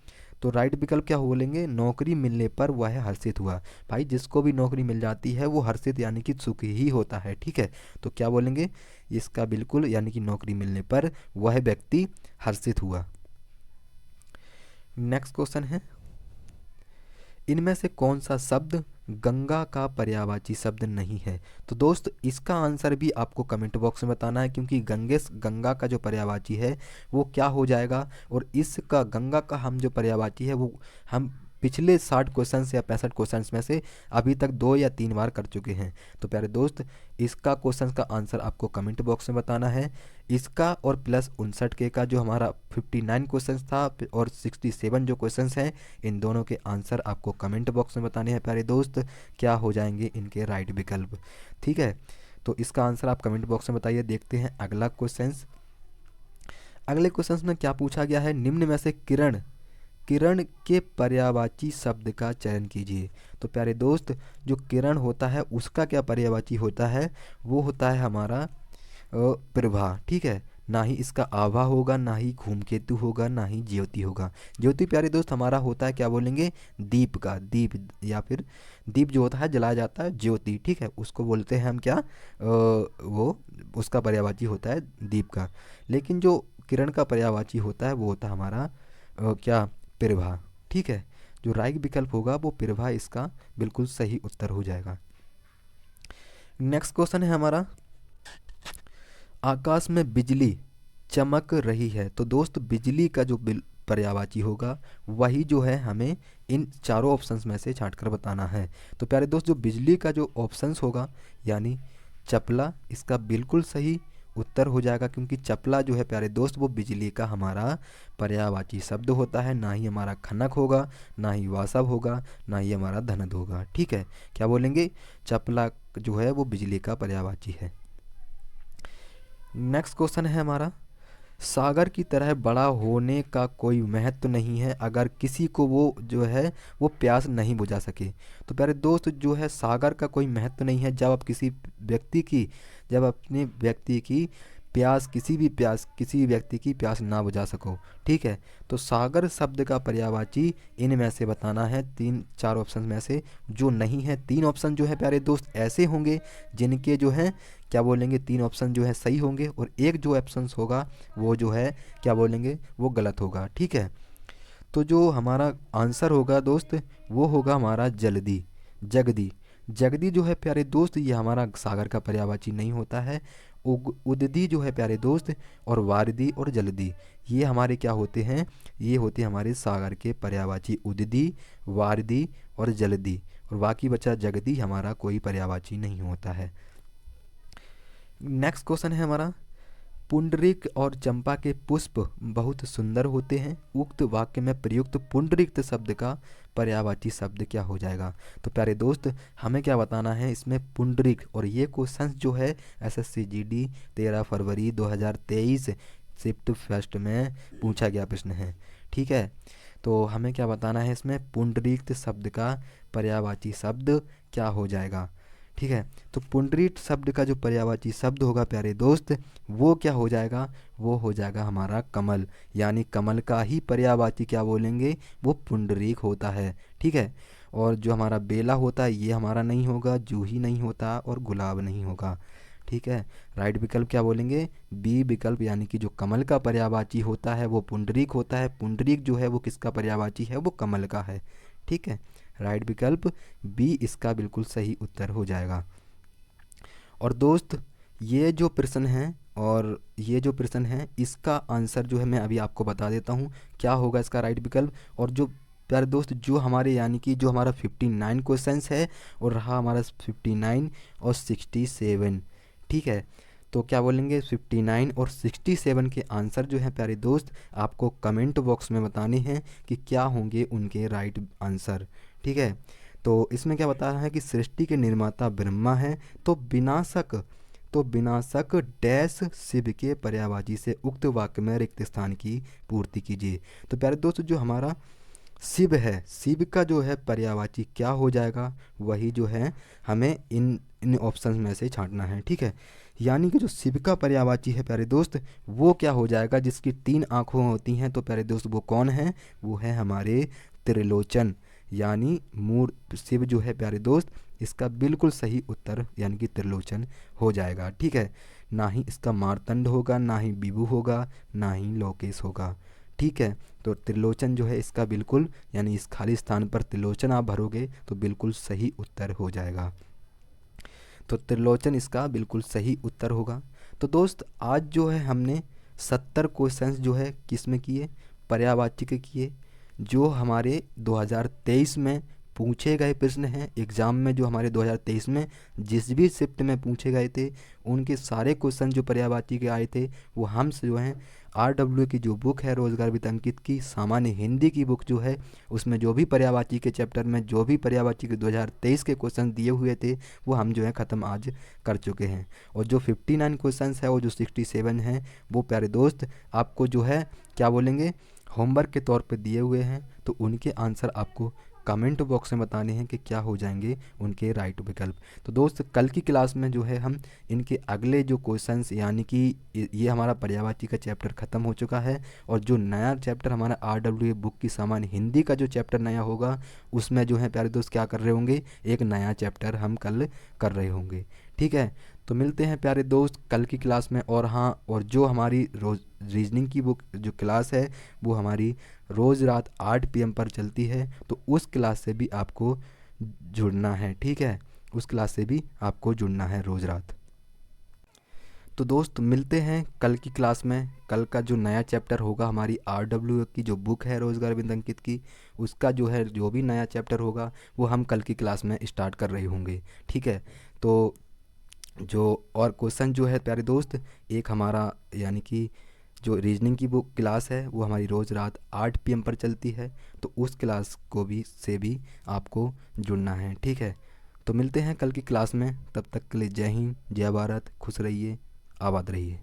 तो राइट विकल्प क्या बोलेंगे, नौकरी मिलने पर वह हर्षित हुआ। भाई जिसको भी नौकरी मिल जाती है वो हर्षित यानी कि सुखी ही होता है। ठीक है, तो क्या बोलेंगे इसका बिल्कुल यानी कि नौकरी मिलने पर वह व्यक्ति हर्षित हुआ। नेक्स्ट क्वेश्चन है इनमें से कौन सा शब्द गंगा का पर्यायवाची शब्द नहीं है। तो दोस्त इसका आंसर भी आपको कमेंट बॉक्स में बताना है, क्योंकि गंगा का जो पर्यायवाची है वो क्या हो जाएगा, और इसका गंगा का हम जो पर्यायवाची है वो हम पिछले 60 क्वेश्चन या 65 क्वेश्चन में से अभी तक 2 या 3 बार कर चुके हैं। तो प्यारे दोस्त इसका क्वेश्चन का आंसर आपको कमेंट बॉक्स में बताना है। इसका और प्लस 59 के का जो हमारा 59 क्वेश्चन था और 67 जो क्वेश्चन हैं इन दोनों के आंसर आपको कमेंट बॉक्स में बताने हैं प्यारे दोस्त, क्या हो जाएंगे इनके राइट विकल्प। ठीक है, तो इसका आंसर आप कमेंट बॉक्स में बताइए। देखते हैं अगला क्वेश्चन। अगले क्वेश्चन में क्या पूछा गया है, निम्न में से किरण के पर्यायवाची शब्द का चयन कीजिए। तो प्यारे दोस्त जो किरण होता है उसका क्या पर्यायवाची होता है, वो होता है हमारा प्रभा। ठीक है, ना ही इसका आभा होगा, ना ही धूमकेतु होगा, ना ही ज्योति होगा। ज्योति प्यारे दोस्त हमारा होता है क्या बोलेंगे, दीप का, दीप या फिर दीप जो होता है जलाया जाता है ज्योति। ठीक है, उसको बोलते हैं हम क्या, वो उसका पर्यायवाची होता है दीप का। लेकिन जो किरण का पर्यायवाची होता है वो होता है हमारा क्या, प्रभा। ठीक है, जो राइट विकल्प होगा वो प्रभा इसका बिल्कुल सही उत्तर हो जाएगा। नेक्स्ट क्वेश्चन है हमारा आकाश में बिजली चमक रही है। तो दोस्त बिजली का जो पर्यायवाची होगा वही जो है हमें इन चारों ऑप्शंस में से छांट कर बताना है। तो प्यारे दोस्त जो बिजली का जो ऑप्शंस होगा यानी चपला इसका बिल्कुल सही उत्तर हो जाएगा, क्योंकि चपला जो है प्यारे दोस्त वो बिजली का हमारा पर्यायवाची शब्द होता है। ना ही हमारा खनक होगा, ना ही वासव होगा, ना ही हमारा धनद होगा। ठीक है, क्या बोलेंगे, चपला जो है वो बिजली का पर्यायवाची है। नेक्स्ट क्वेश्चन है हमारा सागर की तरह बड़ा होने का कोई महत्व नहीं है अगर किसी को वो जो है वो प्यास नहीं बुझा सके। तो प्यारे दोस्त जो है सागर का कोई महत्व नहीं है जब आप जब अपने व्यक्ति की प्यास किसी भी व्यक्ति की प्यास ना बुझा सको। ठीक है, तो सागर शब्द का पर्यायवाची इनमें से बताना है 3-4 ऑप्शन में से जो नहीं है। 3 ऑप्शन जो है प्यारे दोस्त ऐसे होंगे जिनके जो है क्या बोलेंगे 3 ऑप्शन जो है सही होंगे, और एक जो ऑप्शन होगा वो जो है क्या बोलेंगे वो गलत होगा। ठीक है, तो जो हमारा आंसर होगा दोस्त वो होगा हमारा जल्दी, जगदी। जगदी जो है प्यारे दोस्त ये हमारा सागर का पर्यायवाची नहीं होता है। उददी जो है प्यारे दोस्त और वारदी और जल्दी ये हमारे क्या होते हैं, ये होते हैं हमारे सागर के पर्यायवाची उददी, वारदी और जल्दी, और बाकी बचा जगदी हमारा कोई पर्यायवाची नहीं होता है। नेक्स्ट क्वेश्चन है हमारा पुंडरीक और चंपा के पुष्प बहुत सुंदर होते हैं। उक्त वाक्य में प्रयुक्त पुंडरीक शब्द का पर्यायवाची शब्द क्या हो जाएगा? तो प्यारे दोस्त, हमें क्या बताना है इसमें पुंडरीक। और ये क्वेश्चन जो है एसएससी जीडी 13 फरवरी 2023 शिफ्ट फर्स्ट में पूछा गया प्रश्न है। ठीक है, तो हमें क्या बताना है इसमें पुंडरीक शब्द का पर्यायवाची शब्द क्या हो जाएगा? ठीक है, तो पुंडरीक शब्द का जो पर्यायवाची शब्द होगा प्यारे दोस्त, वो क्या हो जाएगा? वो हो जाएगा हमारा कमल। यानी कमल का ही पर्यायवाची क्या बोलेंगे? वो पुंडरीक होता है। ठीक है, और जो हमारा बेला होता है ये हमारा नहीं होगा, जूही नहीं होता और गुलाब नहीं होगा। ठीक है, राइट विकल्प क्या बोलेंगे? बी विकल्प, यानी कि जो कमल का पर्यायवाची होता है वो पुंडरीक होता है। पुंडरीक जो है वो किसका पर्यायवाची है? वो कमल का है। ठीक है, राइट विकल्प बी इसका बिल्कुल सही उत्तर हो जाएगा। और दोस्त, ये जो प्रश्न है इसका आंसर जो है मैं अभी आपको बता देता हूँ क्या होगा इसका राइट विकल्प। और जो प्यारे दोस्त, जो हमारे यानी कि जो हमारा 59 क्वेश्चंस है और रहा हमारा 59 और 67। ठीक है, तो क्या बोलेंगे? 59 और 67 के आंसर जो है प्यारे दोस्त आपको कमेंट बॉक्स में बताने हैं कि क्या होंगे उनके राइट आंसर। ठीक है, तो इसमें क्या बता रहा है कि सृष्टि के निर्माता ब्रह्मा है, तो विनाशक डैश शिव के पर्यायवाची से उक्त वाक्य में रिक्त स्थान की पूर्ति कीजिए। तो प्यारे दोस्त, जो हमारा शिव है, शिव का जो है पर्यायवाची क्या हो जाएगा? वही जो है हमें इन ऑप्शंस में से छांटना है। ठीक है, यानी कि जो शिव का पर्यायवाची है प्यारे दोस्त वो क्या हो जाएगा? जिसकी 3 आँखें होती हैं। तो प्यारे दोस्त वो कौन है? वो है हमारे त्रिलोचन। यानी शिव जो है प्यारे दोस्त इसका बिल्कुल सही उत्तर यानी कि त्रिलोचन हो जाएगा। ठीक है, ना ही इसका मार्तंड होगा, ना ही विभु होगा, ना ही लोकेश होगा। ठीक है, तो त्रिलोचन जो है इसका बिल्कुल, यानी इस खाली स्थान पर त्रिलोचन आप भरोगे तो बिल्कुल सही उत्तर हो जाएगा। तो त्रिलोचन इसका बिल्कुल सही उत्तर होगा। तो दोस्त, आज जो है हमने 70 क्वेश्चंस जो है किस में किए? पर्यायवाची के किए। जो हमारे 2023 में पूछे गए प्रश्न हैं एग्ज़ाम में, जो हमारे 2023 में जिस भी शिफ्ट में पूछे गए थे उनके सारे क्वेश्चन जो पर्यायवाची के आए थे वो हम से जो हैं RW की जो बुक है रोजगार वितंकित की सामान्य हिंदी की बुक जो है उसमें जो भी पर्यायवाची के चैप्टर में जो भी पर्यायवाची के 2023 के क्वेश्चन दिए हुए थे वो हम जो है ख़त्म आज कर चुके हैं। और जो 59 क्वेश्चन है और जो 67 हैं वो प्यारे दोस्त आपको जो है क्या बोलेंगे होमवर्क के तौर पे दिए हुए हैं। तो उनके आंसर आपको कमेंट बॉक्स में बताने हैं कि क्या हो जाएंगे उनके राइट विकल्प। तो दोस्त, कल की क्लास में जो है हम इनके अगले जो क्वेश्चंस यानी कि ये हमारा पर्यायवाची का चैप्टर ख़त्म हो चुका है और जो नया चैप्टर हमारा RW बुक की सामान्य हिंदी का जो चैप्टर नया होगा उसमें जो है प्यारे दोस्त क्या कर रहे होंगे? एक नया चैप्टर हम कल कर रहे होंगे। ठीक है, तो मिलते हैं प्यारे दोस्त कल की क्लास में। और हाँ, और जो हमारी रोज रीजनिंग की बुक जो क्लास है वो हमारी रोज़ रात 8 PM पर चलती है, तो उस क्लास से भी आपको जुड़ना है। ठीक है, उस क्लास से भी आपको जुड़ना है रोज़ रात। तो दोस्त, मिलते हैं कल की क्लास में। कल का जो नया चैप्टर होगा हमारी RW की जो बुक है रोजगार वितंकित की, उसका जो है जो भी नया चैप्टर होगा वो हम कल की क्लास में स्टार्ट कर रहे होंगे। ठीक है, तो जो और क्वेश्चन जो है प्यारे दोस्त, एक हमारा यानी कि जो रीजनिंग की बुक क्लास है वो हमारी रोज़ रात 8 PM पर चलती है, तो उस क्लास को भी से भी आपको जुड़ना है। ठीक है, तो मिलते हैं कल की क्लास में। तब तक के लिए जय हिंद, जय भारत, खुश रहिए, आबाद रहिए।